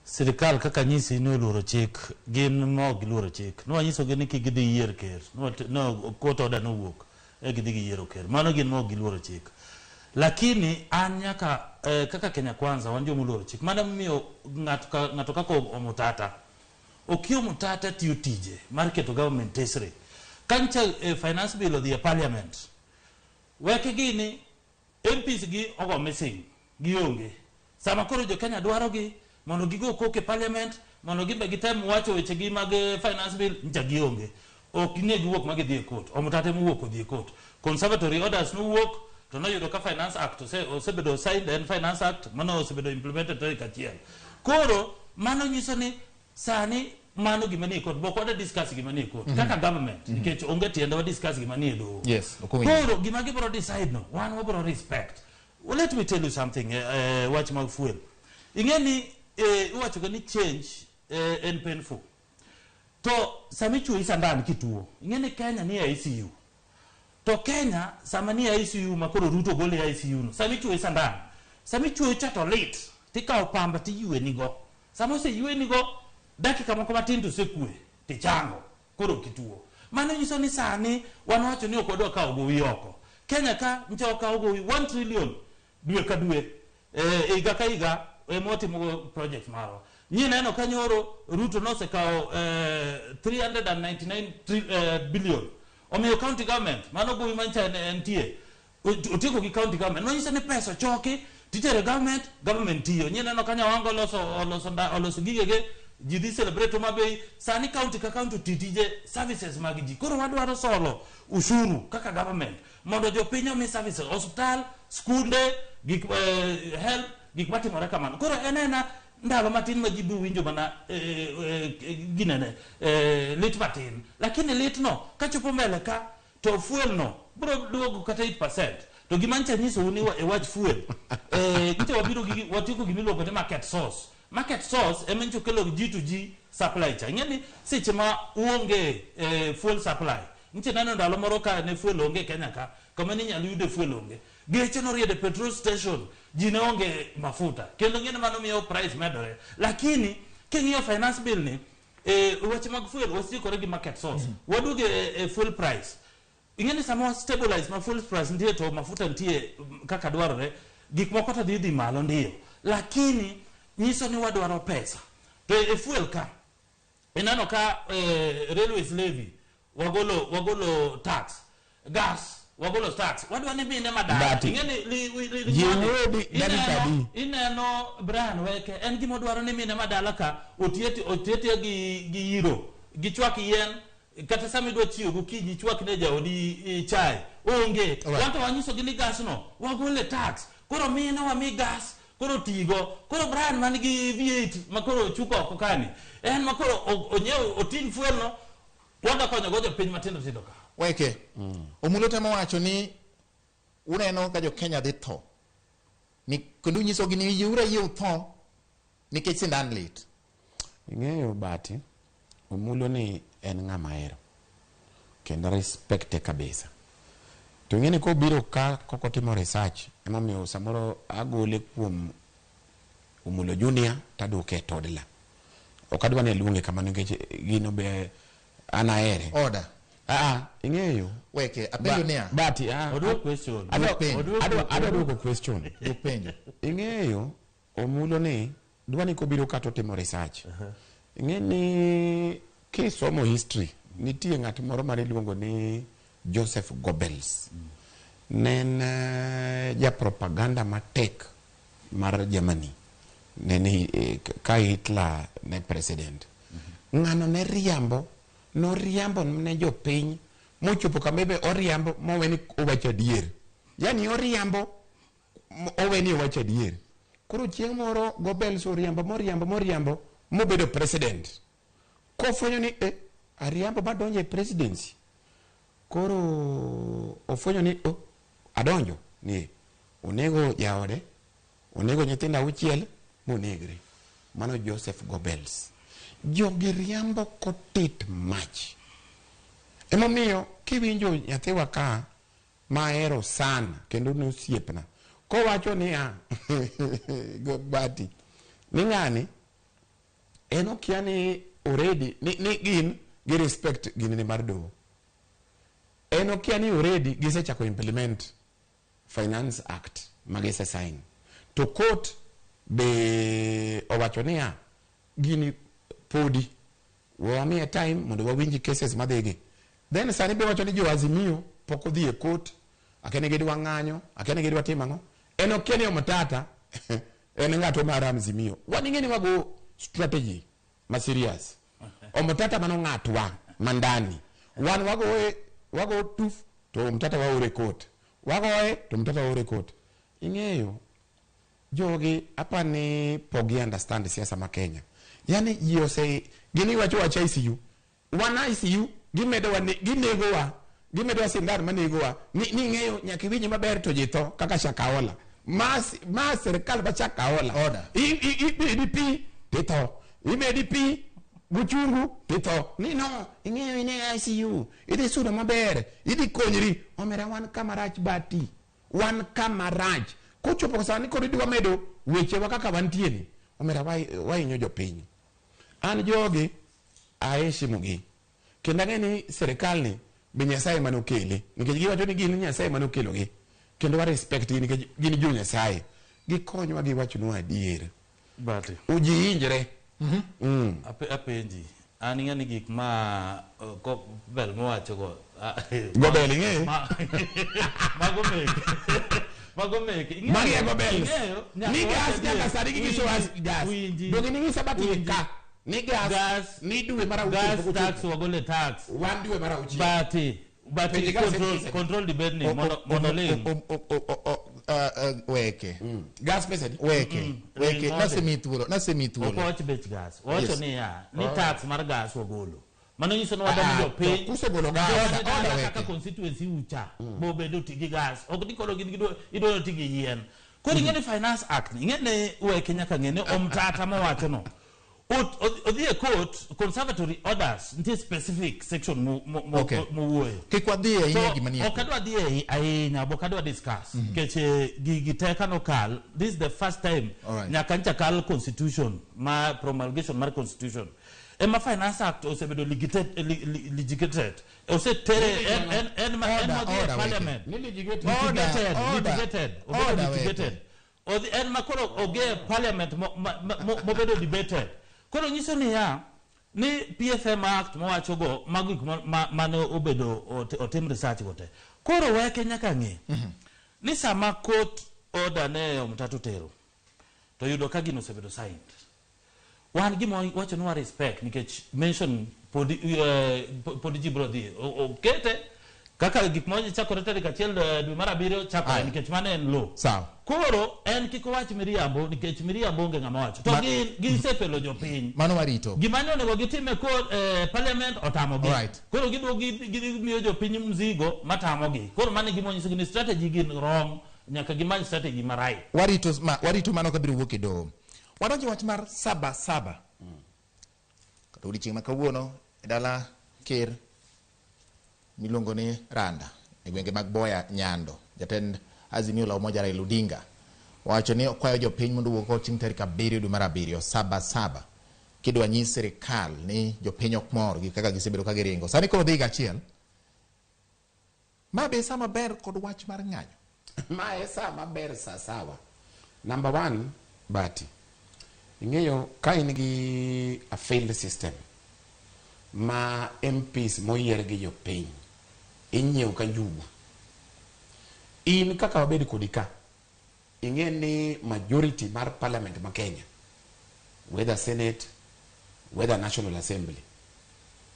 Sirikal kaka nyisi ni oluoro chik, gin mo giluoro chik. Nwanyisogi ni kigidhi yier ker, no court order nowuok e gidhi giyiero ker. Mano gin mo giluoro chik. Lakini an nyaka kaka Kenya Kwanza wan joma oluoro chik. Mano miyo ng'ato kaka Omutata okio Mutata tiyo tije mar keto government tesre. Kancha finance bill odhi e parliament. Weke gini MPs gi ogo missing gionge. Sama koro jo Kenya dwaro gi mondo gigo koke parliament mondo gibe gitem wacho weche gi mag finance bill nja gionge. Ok ne giwuok mag dhi e court. Omutata muwuok odhi e court. Conservatory orders no wuok to noyudo ka finance act osebedo signed and finance act mano osebedo implemented tarik achiel. Koro mano nyiso ni sani mano gima ni court boko wada discuss gima ni court kaka government nikech onge tiende wa discuss gima ni doho. Yes. Koro gima gibro decide no one wabro respect. Well, let me tell you something watch mag fuel. Ingeni iwacho ni change en painful. To sami chuo isandan kituo. Ingeni Kenya ni ICU. To Kenya sama ni ICU makoro Ruto gole ICU no. Sami chuo isandan. Sami chuo chato late. Tika opamba ti yue nigo. Sama se yue nigo dakika moko matin to sekue tichango koro kituo. Mano nyiso ni sani wanawacho ni okwadwa ka ogowi oko. Kenya ka ncha ka ogowi 1 trillion dwe ka dwe iga ka iga motimo project maro. Nyie neno kanyoro Ruto no se kao 399 billion. Omiyo county government mano gowi mancha NTA otiko ki county government. No nyiso ni pesa choki titere government tiyo. Nyie neno kanya wango oloso gigege jidi celebrate mabe sani county ka county titije services magiji. Koro wadwaro solo ushuru kaka government mondo jopinyo mi services hospital skunde gik health gik matimore kamano. Koro enena ndalo matin ma jibu winjo mana ginene lit matin, lakini lit no kachopo mbele ka to fuel no bro duogo kata 8%. To gimancha nyiso uni e wach fuel nite wabiro watiko gimiluongo ni market source. Market source emencho kelo G2G supply chain. Ngeni seche ma uonge fuel supply. Nche nano ndalo moro ka ne fuel onge Kenya ka, kama ni nyalo yude fuel onge. Geche no riede petrol station, jine onge mafuta. Kendo ngene mano miyo price medore. Lakini king'iyo finance bill ni weche mag fuel wasikore gi market source. Waduge fuel price. Ingeni samo stabilize ma fuel price ndiye to mafuta ndiye kaka dwarore, gik moko to dhi malo ndiyo. Lakini nyiso ni wadwaro pesa. To fuel ka inano ka railways levy wagolo tax, gas wagolo tax, wadwani mine madara. Ingeni ineno Brian Weke en gimo dwaro ni mine madala ka otieti gi yiro gichwak yen kata sami dwa chiyo gokinyi chwak ne jaodi chai onge. Wanto wanyiso gini gas no wagole tax, koro mine wa mi gas koro tigo, koro Brian man gi V8 makoro chuko kokani en makoro onyew otin fuel no wanda konyo gojo piny matindo tindo ka. Weke omulo temo wacho ni uneno ka jo Kenya dhi tho ni kendo nyiso gi ni yura yeu tho nikech sindan lit. Ing'eyo Bati, omulo ni en ng'ama ero kendo respecte kabisa. To ing'eni ko biro ka koko timo research emomiyo samoro agole kuom Omulo Junior taduke toddler. Okadwa ne luonge kamano nikech gino be anaere. Order. Ing'eyo. Weke apenjo niya. Bati Odwo question. Adwa duoko question. Dupenjo. Ing'eyo omulo ni dwani ko biro ka to timo research. Ing'eni kisomo history nitie ng'at moro mane luongo ni Joseph Goebbels. Nen ja propaganda matek mar Germany. Nen ka Hitler ne president. Ng'ano ne riambo ne jopiny mochopo kamebe oriambo moweni owacho adier. Yani oriambo oweni owacho adier. Koro chieng' moro Goebbels moriambo mobedo president. Kofwenyo ni ariambo madonje presidency. Koro ofwenyo ni adonjo ni onego jaode, onego nyithinda auchiel monegre. Mano Joseph Goebbels. Jogi riambo kotit mach. Emomiyo kiwinjo nyathiwa ka maero sana kendo nosiepna kowacho ni Bati ni ng'ani eno kia ni already ni gin gi respect gin ni mar doho. Eno kia ni already gisechako implement Finance Act magise sign. To court be owacho ni gini podi wamiye time mondo wawinji cases madhigi. Then sani be wacho ni jo Azimio pok odhi e court, akene gidwa ng'anyo, akene gidwa timo ang'o. En ok ni omtata en ng'ato mar Azimio. Waning'eni wago strategy ma serious. Omtata mano ng'atwa mandani. Wan wago tuf to mtata waore court. Wagoe to mtata waore court. Ing'eyo jogi apani pogi understand siasa ma Kenya. Yani yose gini wacho ICU. Wana ICU gimedo sindan manegowa ni ng'eyo nyaka winyi maber to jitho kaka Shakaola. Mas serikal ba Shakaola. Order. Ibedi pi titho. Ibedi pi buchungu titho. Ni no ing'eyo ine ICU. Idhi sudo maber. Idhi konyri. Omera wan kamarach Bati. Wan kamarach. Kochopo sani koridwa medo weche wa kaka wantieni. Omera wainyo jopiny. An jogi aheshimugi. Kendo ng'eni serikal ni be Nyasaye manokele. Nikech giwacho ni gin Nyasaye manokelogi. Kendo wa respect gi nikech gin jo Nyasaye. Gikonywa giwachonwa adier. Bati. Uji injre. Apenji. An ing'eni gik ma bel mowacho go. Gobel ing'eyo? Mago meke. Magia Gobel. Ni gas nyaka sani gigiso gas. Dogi ni ng'isa Bati ka. Ni gas ni duwe mara uchiel. Gas tax wagole tax. Wan duwe mara uchiel. Bati control debate ni monoling. Weche. Gas pesa di? Weche. Nasemi thuolo. Okoch bech gas. Wacho ni ya, ni tax mar gas wagolo. Mano nyiso ni wadani jo piny. Kusegolo gas. Kaka constituency ucha. Bo bedo tigi gas. Ok di koro idwaro tigi yien. Koro ing'eni Finance Act, ing'eni Weche nyaka ng'eni omtata mowacho no. Odhi e court, conservatory orders, nitie specific section mowuoyo. Kik wadhi e inye gima nie. Ok adwa dhi ahinya, ok adwa discuss. Keche gigi teka no kal, this is the first time nyaka ncha kal constitution, ma promulgation mar constitution. Ema Finance Act osebedo litigated. Osetere en parliament. Litigated. En makoro oge parliament mobedo debated. Koro nyiso ni ya ni PFM Act mowacho go magik mane obedo otim research gote. Koro Weche nyaka ng'e ni sama court order ne omtatu tero to yudo ka gino osebedo signed. Wan gima wacho ni wa respect nikech mention podi jibro dhi okete kaka gik moja chakore tarik 1 dwe mar 7 chakore nikech mane en law. Sawa. Koro en kiko wach miriambo nikech miriambo onge ng'ama wacho. To gisepelo jopiny. Mano warito. Gima ne onego gitime parliament otamogi. Koro gimiyo jopiny mzigo matamogi. Koro mane gima onyiso ni strategy gin wrong, nyaka gimany strategy ma right. Warito mano kabiro wuok e doho. Wadonjo wach mar saba. Kata odiochieng' ma kawuono e dala ker miluongo ni Randa e gwenge mag Boya Nyando. Jatend Azimio la Umoja Raila Odinga wacho ni kwayo jopiny mondo wuok chieng' tarik 7 dwe mar 7 saba kidwa nyis sirikal ni jopiny ok mor gi kaka gisebedo ka giringo. Sani koro dhi gachiel. Ma be sama ber kod wach mar ng'anyo. Ma e sama ber sawa. Number 1, Bati. Ing'eyo ka in gi a failed system ma MPs moyier gi jopiny inyiew ka njugu. In kaka wabedi kodi ka ing'e ni majority mar parliament ma Kenya, whether Senate, whether National Assembly,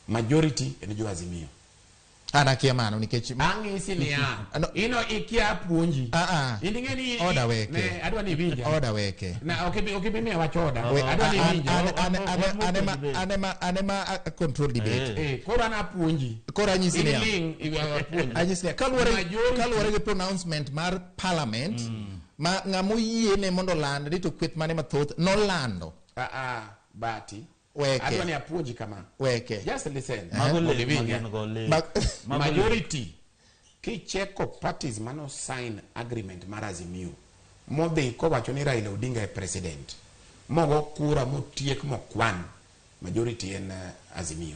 majority en jo Azimio. Anakia mano nikech ang'isi ni ino ikia puonji. Inding'e ni Oda Weche. Ne adwa ni winja. Oda Weche. Na okibimia wachoda. Adwa ni winja. Anema control debate. Koro ana puonji. Koro anyisi ni anyisi ni kaluwore gi pronouncement mar parliament ma ng'amo yiene mondo land ni to kweth mane mathoth nolando. Bati. Weche. Adwa ni apuonji kama. Weche. Just listen. Magole. Majority kicheko parties mano sign agreement mar Azimio modhi kowacho ni Raila Odinga e president mogo kura motiek mokwan majority en Azimio.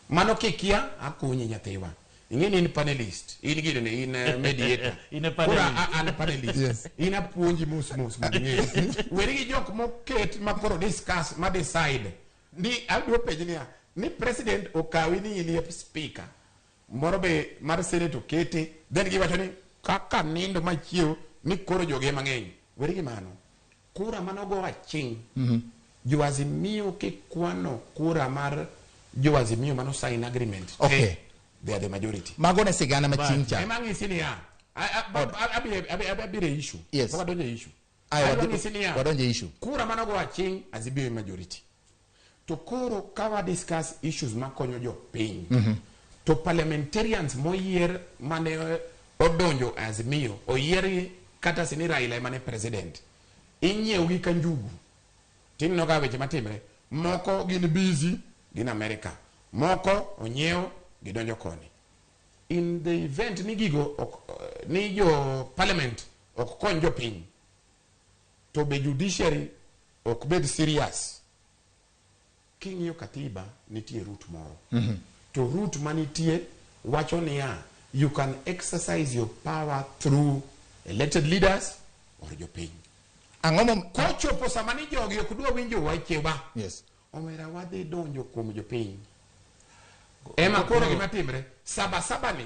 Mano kikia akunyi nyathiwa. Ing'eni in panelist, in gidene, in mediator. In a panelist. An panelist. Yes. In a puonji mus mang'eni. Werigi jok moket makoro discuss ma decide. Ni abiro penjnia ni president okawi ni in speaker. Moro be mar Senate okete, then giwacho ni kaka nindo machiew ni koro joge mang'eny. Werigi mano. Kura manogo aching. Jo Azimio kikwano kura mar jo Azimio mano sign agreement. Okay. They are the majority. Magone sigana machincha. Emang'isi ni abire issue. Yes. Wadonje issue. Wadonje issue. Kura manogo aching Azimio majority. To koro kawa discuss issues makonyo jo piny. To parliamentarians moyier mane odonjo Azimio oyier kata sini Raila mane president. Inyiew gi ka njugu. Tinno ga weche matimre. Moko gin busy gin America. Moko onyiew gidonjo koni. In the event ni gigo ni jo parliament ok kony jo piny. To be judiciary ok bed serious. King'iyo katiba nitie root moro. To root manitie wacho niya you can exercise your power through elected leaders or jopiny. Ang'omo kochopo sama ni jogi ok dwa winjo wache ba. Yes. Omera wadhi donjo kuom jopiny. Ema koro gima timre saba ni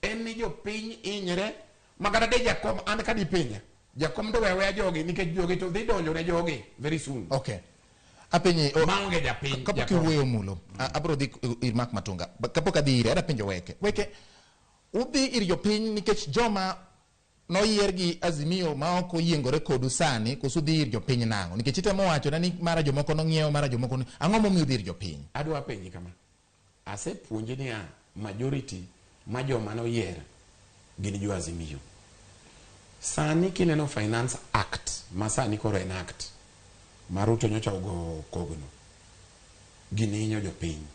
en ni jopiny inyre magara de jakom an kadi pinya. Jakom do wewe jogi nikech jogi to dhi donjo ne jogi very soon. Okay. Apenye maonge japiny kapok iwuoyo mulo abro dhi ir Mark Matunga kapok adhi ire ada penjo Weche udhi ir jopiny nikech joma noyier gi Azimio ma ok oyiengore kodu sani koso dhi ir jopiny nang'o nikech itemo wacho ni mara jomoko nong'iewo mara jomoko ang'o momiyo dhi ir jopiny? Adwa penji kama, asepuonji ni majority ma joma noyier gin jo Azimio. Sani kineno Finance Act ma sani koro en act ma Ruto nyocha ogo kogno, gininyo jopiny.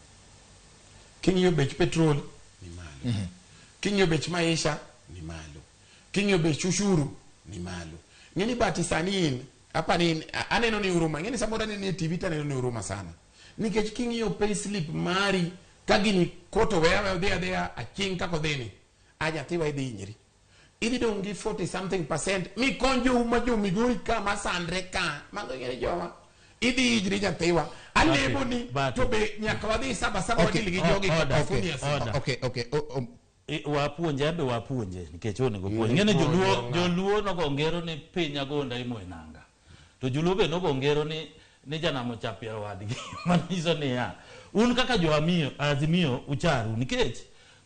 King'iyo bech petrol ni malo, king'iyo bech maisha ni malo, king'iyo bech ushuru ni malo. Ng'eni bati sani in hapa ni aneno ni huruma, ng'eni samoro ni TV taneno ni huruma sana, nikech king'iyo payslip mari ka gini koto wewe odhia aching kako dhini aja tiwa idhi nyiri idhi dongi 40 something % mi konjo uma jo Migori ka masandre ka mago ng'eni jowa idhi ijri jathiwa alebo ni to be nyaka wadhi saba wadili gi jogi kafuni wapuonje nikech onego puonj. Ng'eni joluo nogo ngero ni piny agonda imo enanga, to joluo be nogo ngero ni janamo chapia wadgi maniso ni ya un kaka jo Azimio ucharu nikech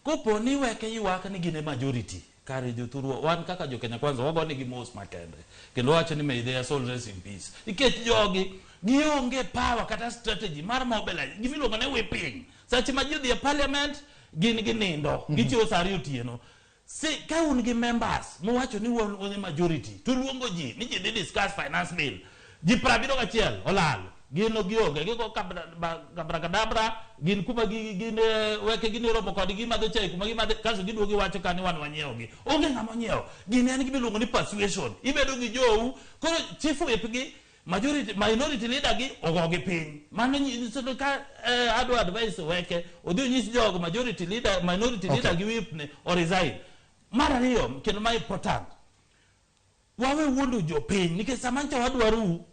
kopo ni weke ywak ni gine majority kare jothurwa wan kaka jo Kenya Kwanza wago ni gimos makende kendo wacho ni may their soul rest in peace nikech jogi gionge power kata strategy mar mobilize gimiluongo ne we piny sachi ma jodhi e parliament gin ginindo gichiwo sari otieno. Ka un gi members mowacho ni wan majority to luongo ji ni ji discuss finance bill ji 71 olal gino gionge gigo kabrakadabra gin kuma gin weke gin romo kod gima do chai kuma gima kaso giduogi wacho kani wan wanyiewo gi onge ng'ama nyiewo gin en gibiluongo ni persuasion ibedo gi jou koro chief whip gi majority minority leader gi ogogi piny mano nyiso ka adwa advice weke odhi nyis jogo majority leader minority leader gi whip ne o resign. Mar ariyo kendo ma important wawe wuondo jopiny nikech samancha wadwaru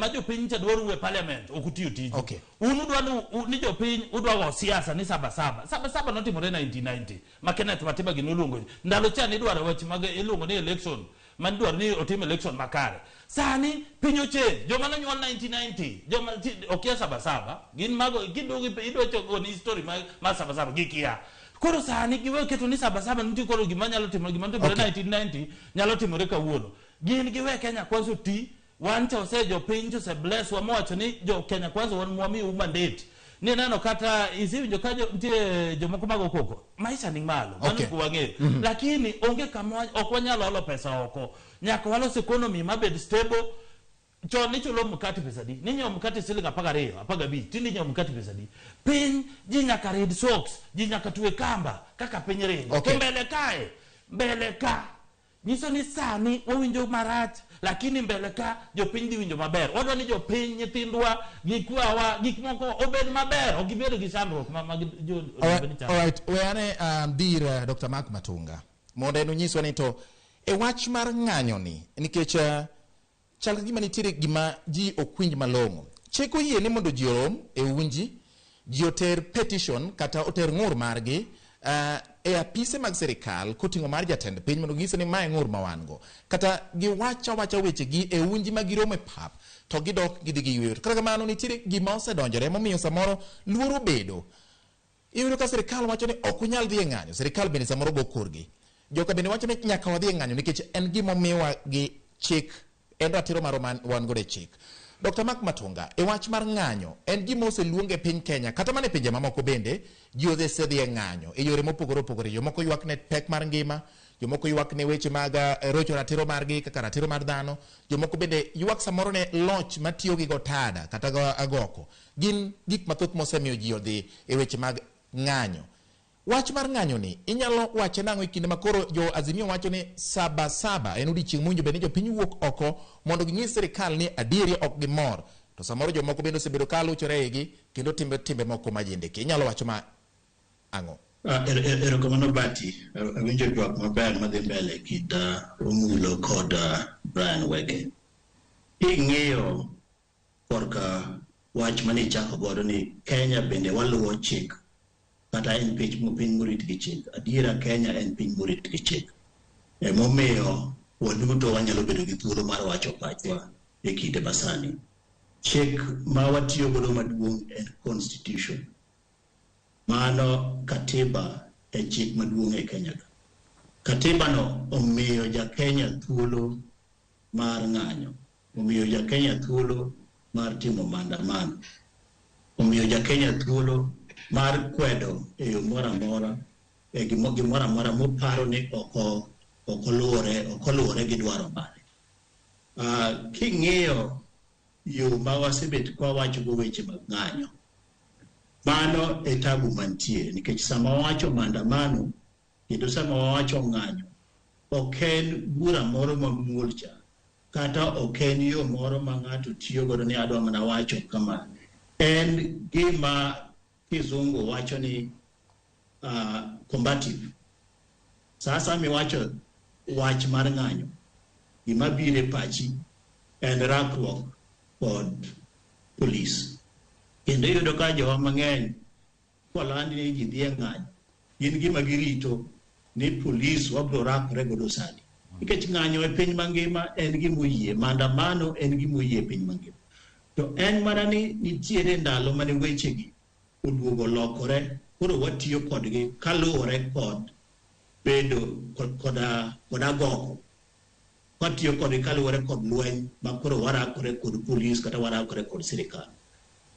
ma jopiny cha dwaru e parliament okutiyo tiji. Unu dwanu ni jopiny udwa go siasa ni saba notimore 1990 ma Kenneth Matiba gi noluongo ndalo cha ni dwaro weche mag iluongo ni election man dwaro ni otim election makare. Sani piny oche joma nonyuol 1990 joma okia saba gin mago gidogi idwa chogo ni history ma saba gikia koro sani giwe keto ni saba nitie koro gima nyalo timore 1990 nyalo timore kawuono gin giwe Kenya Kwanza ti wan to se jo piny to se bless wa mowacho ni jo Kenya Kwanza wan mwami mandate ni neno kata isiwinjo ka nitie jomoko mago koko maisha ni malo mano kuwang'e lakini onge kama ok wanyalo olo pesa oko nyaka walos economy mabed stable. Chon ni chulo mkati pesa di ni nyom mkati siling 12 tindi nyom mkati pesa di piny ji nyaka red socks ji nyaka tuwe kamba kaka piny ringo mbele ka nyiso ni sani wawinjo marach lakini mbele ka jopiny dhi winjo maber. Wadwa ni jopiny nyithindwa gikwawa gik moko obed maber ok gibedo gi chandruok alright weane dir Dr. Mark Matunga mondo eno nyiswa ni to e wach mar ng'anyo ni nikech chal gima nitiere gima ji okwinj malong'o cheko yie ni mondo ji orom e unji ji oter petition kata oter ng'ur margi e apise mag serikal koting'o mar jatend piny mondo gise ni mae ng'ur mawango kata giwacha weche gi e unji ma giromo e pap to gidok gidhi gi yweyo. Kata kamano nitiere gima osedonjore momiyo samoro luoro bedo iyudo ka serikal wacho ni ok unyal dhi e ng'anyo, serikal bende samoro go korgi joka bende wacho ni nyaka wadhi e ng'anyo nikech en gima omiwa gi chik en ratiro mar wan godo e chik. Dr. Mark Matunga e wach mar ng'anyo en gima oseluonge piny Kenya kata mana e pinje mamoko bende ji osedhi e ng'anyo e yore mopogore opogore. Jomoko ywak ne pek mar ngima, jomoko ywak ne weche mag rocho ratiro margi kaka ratiro mar dhano, jomoko bende ywak samoro ne loch matiyo gi gotada kata agoko. Gin gik mathoth mosemiyo ji odhi e weche mag ng'anyo. Wach mar ng'anyo ni inyalo wache nang'o e kinde makoro jo Azimio wacho ni saba en odiochieng' mwinjo bende jopiny wuok oko mondo ging'is serikal ni adieri ok gimor to samoro jomoko bende osebedo ka luchore igi kendo timbe moko majendeke. Inyalo wacho ma ang'o? Erokamano Bati, awinjo ywak maber madhi mbele kid Omulo kod Brian Wege. Ing'eyo korka wach mane ichako godo ni Kenya bende waluwo chik kata en piny morit gi chik. Adiera Kenya en piny morit gi chik. Emomiyo waduto wanyalo bedo gi thuolo mar wacho pachwa e kinde masani. Chik ma watiyo godo maduong' en constitution. Mano katiba e chik maduong' e Kenya. Katiba no omiyo ja Kenya thuolo mar ng'anyo, omiyo ja Kenya thuolo mar timo maandamano, omiyo ja Kenya thuolo mar kwedo e yo moro amora e gimoro amora moparo ni okoluwore gi dwaro mare. King'iyo yo ma wasebet kwa wacho go weche mag ng'anyo, mano e tabu mantie, nikech sama wacho maandamano kendo sama wacho ng'anyo, ok en bura moro mamuol cha, kata ok en yo moro ma ng'ato tiyo godo ni adwa mana wacho kama. En gima kizungu wacho ni combative. Sasa mi wacho wach mar ng'anyo, gima bire pachi en rakruok kod police. Kendo yudo ka jowa mang'eny kolandi ni ji dhie ng'anyo, gin gima girito ni police wabro rakore godo sani. Nikech ng'anyo e piny mangima en gimoyie, maandamano en gimoyie e piny mangima. To en mana ni nitiere ndalo mane weche gi oduogo lokore, koro watiyo kodgi kaluwore kod bedo kod agoko. Watiyo kodgi kaluwore kod lweny ma koro warakore kod police kata warakore kod sirikal.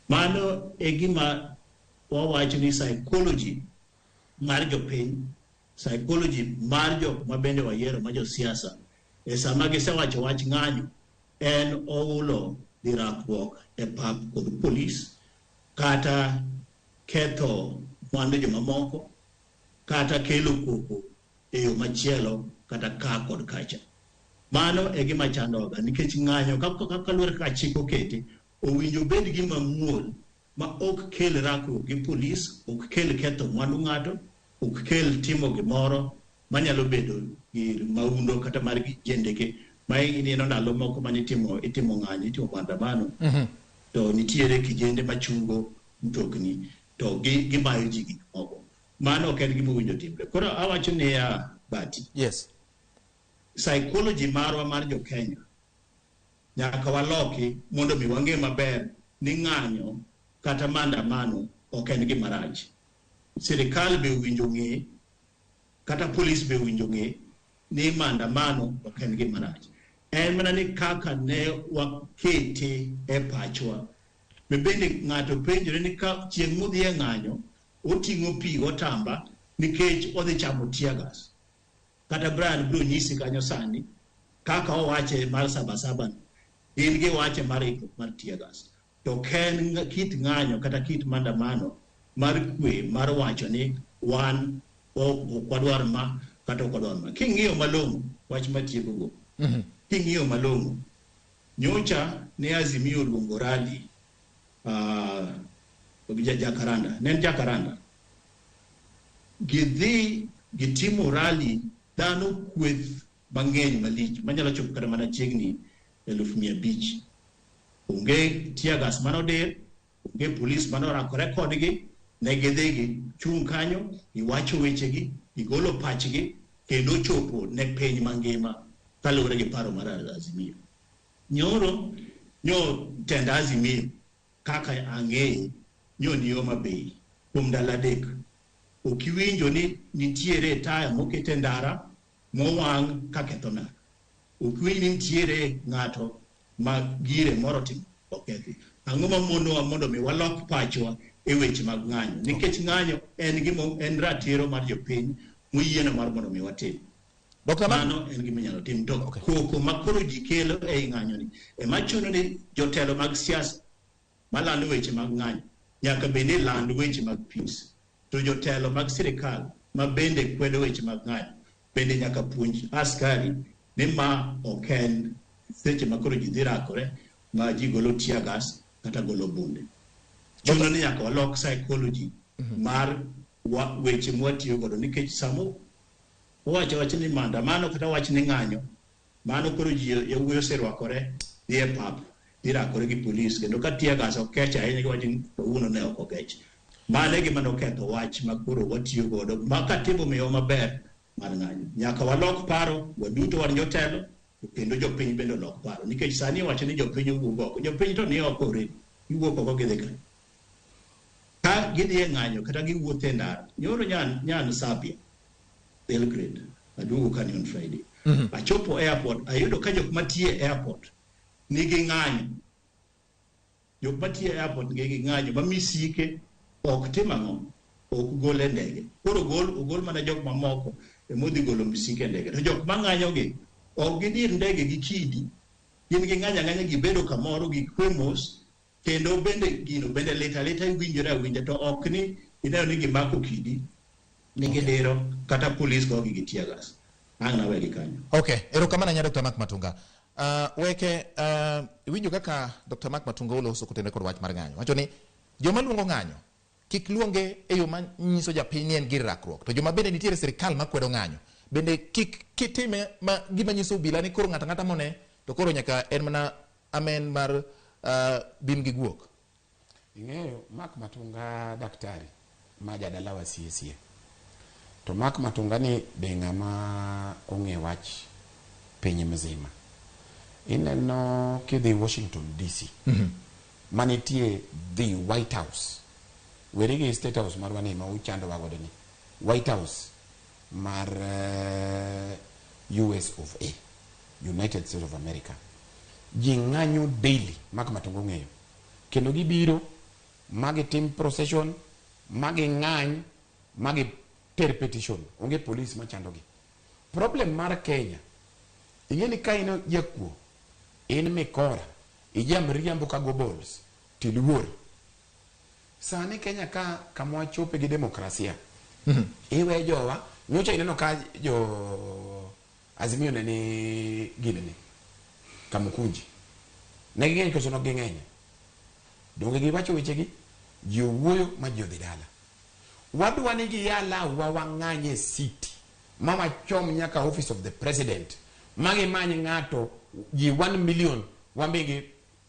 Mano e gima wawacho ni psychology mar jopiny, psychology mar jok ma bende wayiero ma josiasa, e sama gisewacho wach ng'anyo, en oulo dhi rakruok e pap kod police, kata ketho mwandu jomamoko, kata kelo koko e yo machielo, kata ka kod kacha. Mano e gima chandoga, nikech ng'anyo kaka luwore ka chik okete, owinjo bed gima muol ma ok kel rakruok gi police, ok kel ketho mwandu ng'ato, ok kel timo gimoro manyalo bedo gi maundo kata mar jendeke. Ma ineno ndalo moko mane itimo ng'anyo, itimo maandamano, to nitiere kijende machungo mtokni to gimayo ji gik moko. Mano ok en gima owinjo timre. Koro awacho ni Bati, yes, psychology marwa mar jo Kenya nyaka waloki mondo mi wang'e maber ni ng'anyo kata maandamano ok en gima rach. Sirikal be owinjo ng'e, kata police be owinjo ng'e ni maandamano ok en gima rach. En mana ni kaka ne wakete e pachwa. Bende ng'ato penjore ni ka chieng' modhie ng'anyo oting'o pi otamba nikech odhi chamo tiagas. Kata Brian bro nyisi kanyo sani kaka owache mar sabasaba in gi wache mar tiagas. To ken kit ng'anyo kata kit maandamano mar kwe mar wacho ni wan okwadwar ma kata okwadwar ma. King'iyo malong'o wach matieko go, king'iyo malong'o, nyocha ne Azimio luongo rally Jakaranda, nen Jakaranda. Gidhi gitimo rally, dhano kweth mang'eny malich manyalo chopo kata mana chiegni 500,000. Onge tiagas manodir, onge police manorakore kodgi, ne gidhi gichung' kanyo, giwacho wechegi, gigolo pachgi, kendo chopo ne piny mangima kaluwore gi paro mar Azimio. Nyoro tend Azimio kaka ang'eye ni Homa Bay kuom ndalo 3. Ok iwinjo ni nitiere taya mokete ndara mowang' kaketho ndara. Ok iwinjo ni nitiere ng'ato ma gire moro timo okethi. Ang'o mamonowa mondo mi walok pachwa e weche mag ng'anyo? Nikech ng'anyo en ratiro mar jopiny moyieno mar mondo mi watim. Mano en gima inyalo tim. To koko makoro ji kelo e ng'anyo ni ema chuno ni jotelo mag siasa malando weche mag ng'anyo nyaka bende land weche mag peace. To jotelo mag sirikal ma bende kwedo weche mag ng'anyo bende nyaka puonj askari ni ma ok en seche makoro ji dhi rakore ma ji golo tiagas kata golo bunde. Chuno ni nyaka walok psychology mar weche mwatiyo godo, nikech samo wach ni maandamano kata wach ni ng'anyo, mano koro ji yawuoyo oserwakore dhi e pap irakore gi police, kendo ka tiagas okech ahinya gi wach ni uno ne ok okech. Mane gima noketho wach makoro watiyo godo makatimo miyo maber mar ng'anyo. Nyaka walok paro, waduto wan jotelo, kendo jopiny bende olok paro, nikech sani wacho ni jopiny owuok oko. Jopiny to ni oko ore, giwuok oko gidhi ka. Ka gidhi e ng'anyo kata giwuotho e ndara. Nyoro nyan Sabia, Belgrade, aduogo kani on Friday. Achopo airport, ayudo ka jok matie airport nigi ng'anyo. Jok matie airport nigi ng'anyo, mamisike ok tim ang'o, ok gole ndege. Koro ogol mana jok mamoko emodhi golo misike ndege. To jok mang'anyogi ok gidir ndege gi kidi, gin gi ng'anya gibedo kamoro gi kwemos, kendo bende gino bende leta winjore awinja, to ok ni ineno ni gimako kidi nigi diro kata polis go gi tiya gas. Ang na wegi kanyo. Okay, erokamano nya Dr. Mark Matunga. Weke winjo kaka Dr. Mark Matunga oloso kotende kod wach mar ng'anyo. Wacho ni joma luongo ng'anyo kik luonge e yo manyiso japiny ni en gir rakruok. To joma bende nitiere sirikal makwedo ng'anyo bende kik kitime gima nyiso obila ni koro ng'ata mone to koro nyaka en mana amen mar bim gi guok. Ing'eyo Mark Matunga daktari ma jadalawa sie. To Mark Matunga ni be ng'ama ong'e wach piny mzima. Ineno kidhi Washington DC. Manitie the White House. Werigi State House marwani ma uchando wagodo ni. White House mar US of A. United States of America. Ji ng'anyo daily, Mark Matunga ong'eyo. Kendo gibiro, magi tim procession, magi ng'any, magi ter petition, onge police machandogi. Problem mar Kenya, ingeni ka ino jakuo, in mikora, ijam riambo ka go balls, tiluor. Sani Kenya ka kamwa chope gi demokrasia. Iwe jowa, nyocha ineno ka jo Azimio nene ginene, Kamukunji. Negi ng'eny koso nok ging'eny. Donge giwacho wechegi, ji owuoyo ma ji odhi dala. Wadwa ni giyala wawang'anye city. Mama chom nyaka office of the president. Magi manyi ng'ato ji 1 million wambegi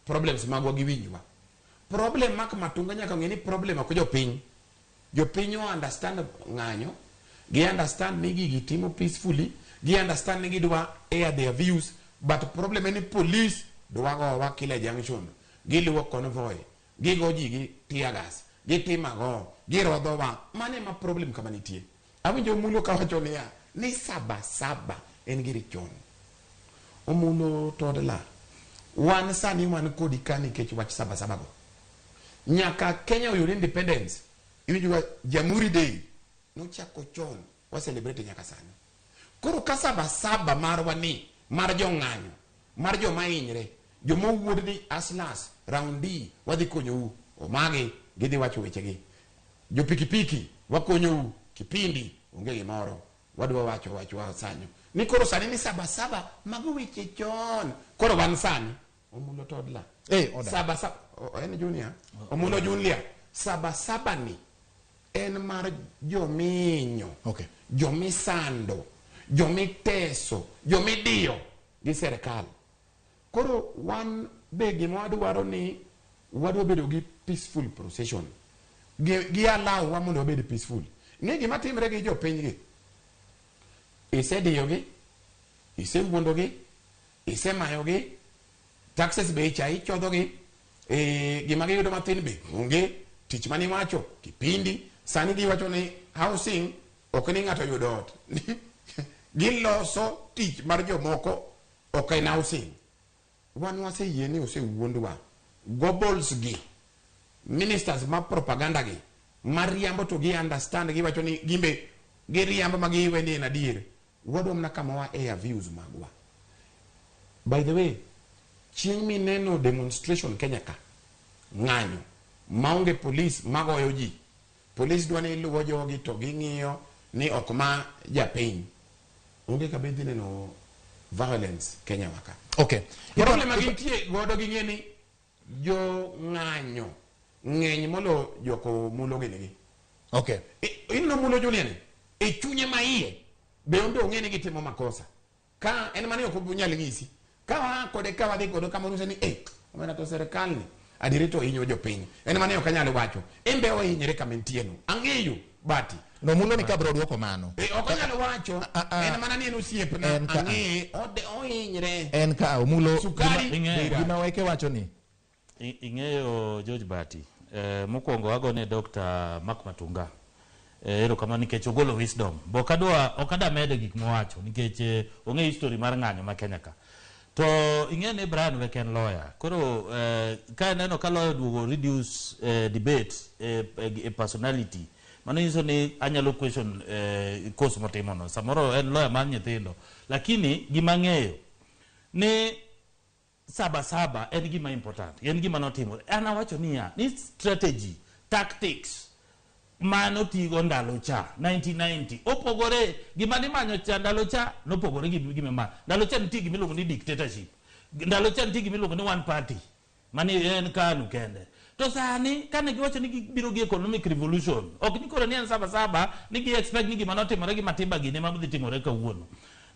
problems magwa giwinjwa. Problem Mark Matunga nyaka ng'eni problem ako jopiny. Jopiny understand ng'anyo. Gi understand ni gigi timo peacefully. Gi understand ni gidwa air their views. But problem ni police dwa gowa kila junction. Giluwo convoy. Gigo ji gi tear gas. Gitimago. Girodhowa. Mane ma problem kama nitie. Awinjo mulo kawacho niya. Ni saba en giri chon. Omulo todla. Wan sani wan kodi kani kech wach saba go. Nyaka Kenya uyud independence. Iwinjo Jamhuri Day. No chako chon. Wa celebrate nyaka sani. Koro ka saba marwa ni. Mar jo ng'anyo. Mar jo mainyre. Jo mowuod ni aslas. Raundi. Wadhi konyo u. Omagi. Gidhi wacho wechegi. Jo pikipiki. Wakonyo u. Kipindi. Onge gimoro. Wadwa wacho sanyo. Ni koro sani ni saba mago weche chon. Koro wan sani. Omulo todla. Saba. En junior. Omulo junior. Saba ni. En mar jominyo. Okay. Jomisando. Jomiteso. Jomidio. Gi serikal. Koro wan begi mwadwaro ni wadwa bedo gi peaceful procession. Gi allow wa mondo bedo peaceful. Ng'e gima timre gi jopiny gi. Isediyogi, isemwondogi, isemayogi, taxes be ichodhogi, gima giyudo mathin be onge, tich mani wacho, kipindi, sani giwacho ni housing, ok ni ng'ato yudo ot. Giloso tich mar jomoko, ok en housing. Wan waseyie ni osewuondwa. Gobles gi, ministers ma propaganda gi, mariambo to gi understand giwacho ni gimbe giriambo magiwe ni en adier. Wadwa mna kama wa air views magwa. By the way, chieng' mineno demonstration Kenya ka, ng'anyo, maonge police magoyo ji. Police dwa ni luwo jogi to ging'iyo ni ok ma japiny. Onge kabedhi neno violence Kenya waka. Okay. Problem agintie godo gi ng'eni jo ng'anyo ng'eny molo joko mulo gini. Okay. Ino mulo Julian. E chunye ma iye. Be onde ong'eni gitimo makosa. Ka en mani ok obunyal ng'isi. Ka wa kode ka wadhi kodo kama nuse ni omena to serikal ni adirito inyo jopiny. En mani ok anyalo wacho. Embe ohinyre kama ntieno. Ang'eyo bati. No mulo ni kabro duoko mano. Ok anyalo wacho. En mana ni en osiepna. Ang'e ohinyre. En ka omulo gima Weke wacho ni. Ing'eyo George Bati. Mokwongo agone Dr. Mark Matunga. ero kama nikech ogolo wisdom okada medo gik mowacho nikech ong'e history mar ng'anyo ma Kenya ka to ing'ene Brian Weche en lawyer koro ka neno ka lawyer duogo reduce debate a personality mano nyiso ni anyalo question course motimono samoro en lawyer mar nyithindo lakini gima ng'eyo ni saba en gima important en gima notimo ana wacho niya ni strategy tactics mano tigo ndalo cha 1990 opogore gima ni manyo cha ndalo cha nopogore gi gima ma ndalo cha nitie gima iluongo ni dictatorship ndalo cha nitie gima iluongo ni one party mani en KANU kende to sani kane giwacho ni gibiro gi economic revolution ok ni koro ni en saba ni gi expect ni gima notimore gi Matimba gine ma dhi timore kawuono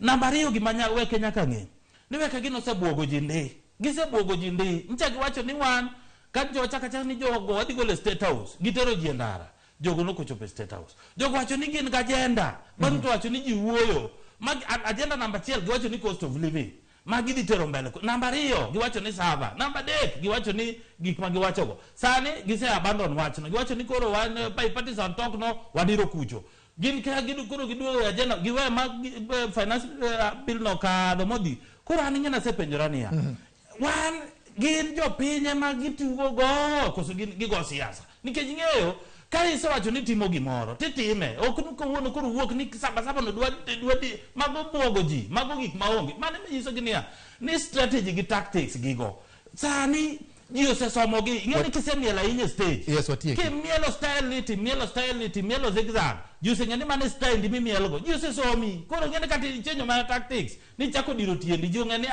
namba 2 gima Weke nyaka ng'e ni Weke gino sebwogo jinde gisebwogo jinde ncha giwacho ni wan kan jo chaka ni jogo wadhi gole State House gitero ji ndara jogo no kochope State House jogo wacho ni gin ga agenda bang' to wacho ni ji wuoyo agenda namba 1 giwacho ni cost of living magi dhi tero mbele namba 2 giwacho ni sava namba 3 giwacho ni gik ma giwacho go sani gise abandon wachno giwacho ni koro wan partisan talk no wadiro kucho gin ka koro giduogo agenda giwe ma finance bill no ka do modi koro an ng'ena sepenjora niya wan gin jopinye ma gitugo go koso gigo siasa nikech ng'eyo ka isewacho ni timo gimoro titime ok ni kawuono koro wuok ni saba no dwa mago buogo ji mago gik maonge mane nyiso gi niya ni strategy gi tactics gigo sani ji osesomo gi ing'eni kisemielo ahinya stage kimielo style ni mielo zigzag ji oseng'eni mane style di mimielo go ji osesomi koro ng'eni kati chenjo mana tactics ni chako diro tiendi ji ong'eni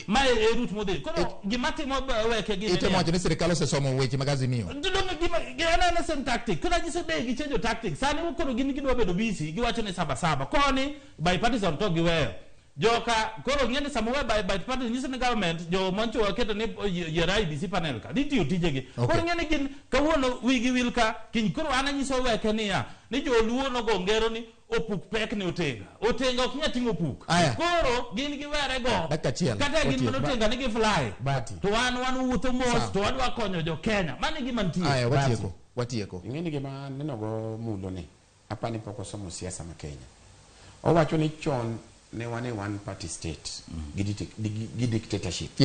ma e route modhi koro gima timo Weke gi ite mocho ni sirikal osesomo weche mag Azimio tudonge gima gana sen tactic kuna nyiso de gi chenjo tactics sani koro gin gidwa bedo busy giwacho ni saba koni bipartisan to giweyo joka koro ng'eni samowe bipartisan nyiso ni government jo moncho waketo ni yera IBC panel ka ditiyo tijegi koro ng'eni gin kawuono wigi wil ka kiny koro ana nyiso Weke niya ni joluo no go ngero ni opuk pek ni otenga ok nya ting'o puk koro gin giwere go kata gin manotenga ni gifly to wan wuotho mos to wadwa konyo jo Kenya mane gima nitie watieko ing'eni gima neno go mulo ni apani pok osomo siasa ma Kenya owacho ni chon ne wane one party state gi dictatorship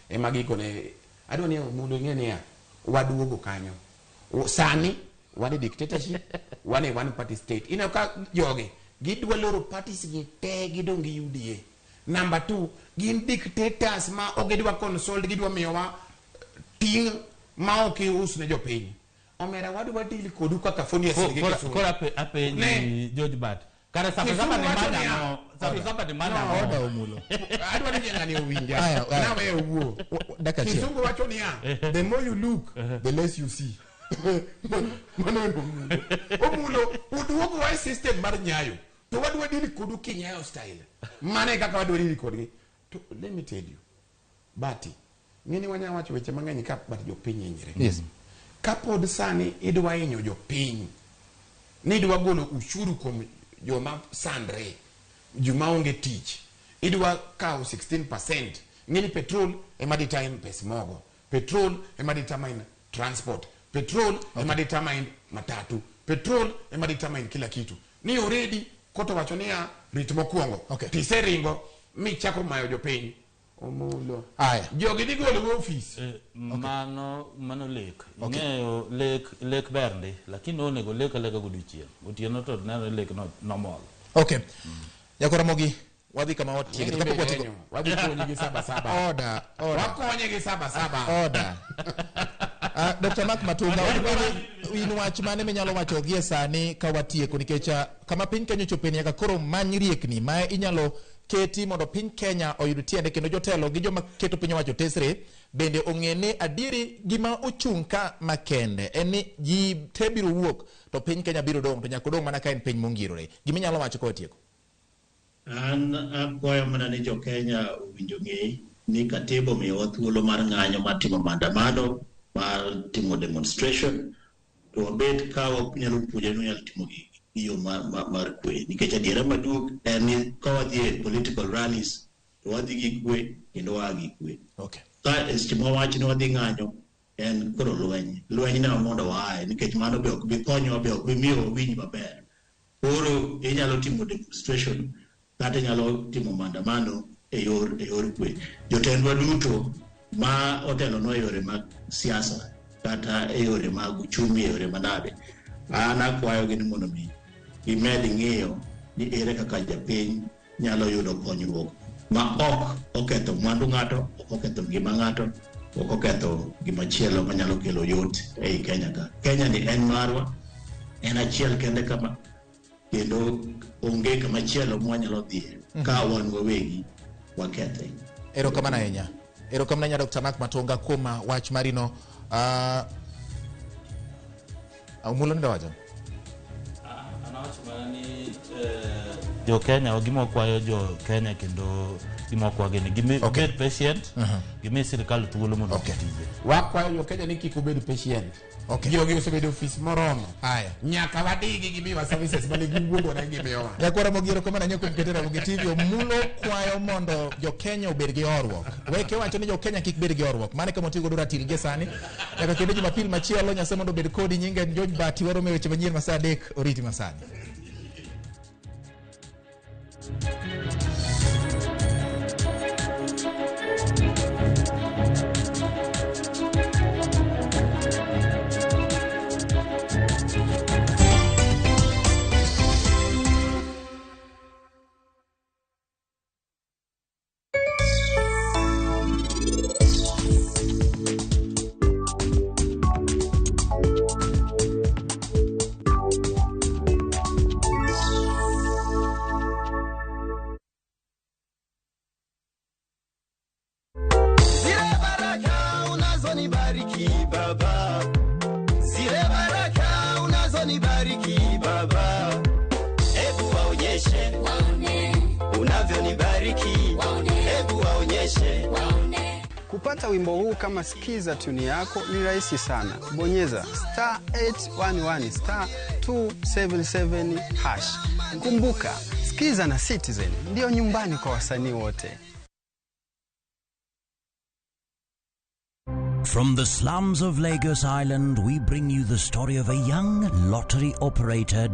ema gikone adwa ni mulo ng'eni ya waduogo kanyo sani wane dictatorship wane one party state ina ka joge gidwa loro parties gi te gidong gi UDA number 2 gin dictators ma ogedwa consult gidwa miyowa ting ma ok usne jopiny omera wadwa dili kodu kaka phone yesigi kora ape ni George Bat kare saba ni mada oda omulo adwa ni ng'ani owinja na we owuo dakika kisungu wacho niya the more you look the less you see omulo uduogo wa system mar nyayo to wadwa dili kodu kinyayo style mane kaka wadwa dili kodgi to let me tell you bati ng'eni wanya wacho weche mang'eny ka bat jopiny nyire kapod sani idwa hinyo jopiny ni idwa golo ushuru kuom joma sandre juma onge tich idwa kawo 16% ng'eni petrol ema determine pesa mogo petrol ema determine transport petrol ema determine matatu petrol ema determine kila kitu ni already koto wacho niya ritmo kuongo tiseringo mi chako mayo jopiny omulo jogi dhi golo office mano lek ing'eyo lek bernde lakini onego lek alega godiochieng otieno to neno lek normal Nyako Ramogi wadhi kama watiegni kapok watieko wadhi konyi gi saba order wakonye gi saba order Dr. Mark Matunga in wach mane minyalo wacho gie sani ka watieko nikech kama piny Kenya chope nyaka koro many riekni ma inyalo keti mondo piny Kenya oyud tiende kendo jotelo gi joma keto piny wacho tesre bende ong'ene adieri gima ochung' ka makende en ni ji te biro wuok to piny Kenya biro dong to nyaka dong mana ka en piny mongirore giminyalo wacho ka watieko an akwayo mana ni jo Kenya owinjo ng'e ni katiba miyowa thuolo mar ng'anyo mar timo maandamano mar timo demonstration to wabed ka wanyalo puonjore ni wanyalo timo giyo mar kwe nikech adiera maduong' en ni ka wadhi e political rallies to wadhi gi kwe kendo waa gi kwe ka seche mawach ni wadhi ng'anyo en koro lweny na mondo waaye nikech mano be ok bi konyowa be ok bi miyo wawinj maber Koro inyalo timo demonstration kata inyalo timo maandamano e yor kwe. Jotendwa duto ma otelo no yore mag siasa kata e yore mag uchumi, e yore manade, an akwayo gi ni mondo mi gimed ng'iyo ni ere kaka japiny nyalo yudo konyruok ma ok oketho mwandu ng'ato, ok oketho ngima ng'ato, ok oketho gima chielo manyalo kelo yot ei Kenya ka. Kenya ni en marwa, en achiel kende kama, kendo onge kama chielo mwanyalo dhiye ka wan wawegi wakethe. Erokamano ahinya. Erokamano ahinya Dr. Mark Matonga kuom wach marino. Mulo nda wacho. Anawach mani jo Kenya gimo kwayo jo Kenya kendo gimo kwayo ni gimi bed patient, gimi sirikal thuolo mondo otije. Wakwayo jo Kenya ni kik ubed patient. Jogi osebedo ofis moromo. Aya. Nyaka wadigi gimiwa services mane giwuondo na gimiwa. Yakwara mogiro kama na kuom ketera Ramogi TV mulo kwayo mondo jo Kenya obed gi horruok. Weke wacho ni jo Kenya kik bed gi horruok. Mane kama otigo dura til gesani. Nyaka kendo Jumapil machielo Nyasaye mondo obed kodi nyinge George Bati waro weche manyien masa 3 oriti masani. Kupata wimbo huu kama sikiza tuni yako ni rahisi sana. Bonyeza *811 *277#. Kumbuka, Sikiza na Citizen ndio nyumbani kwa wasanii wote. From the slums of Lagos Island, we bring you the story of a young lottery operator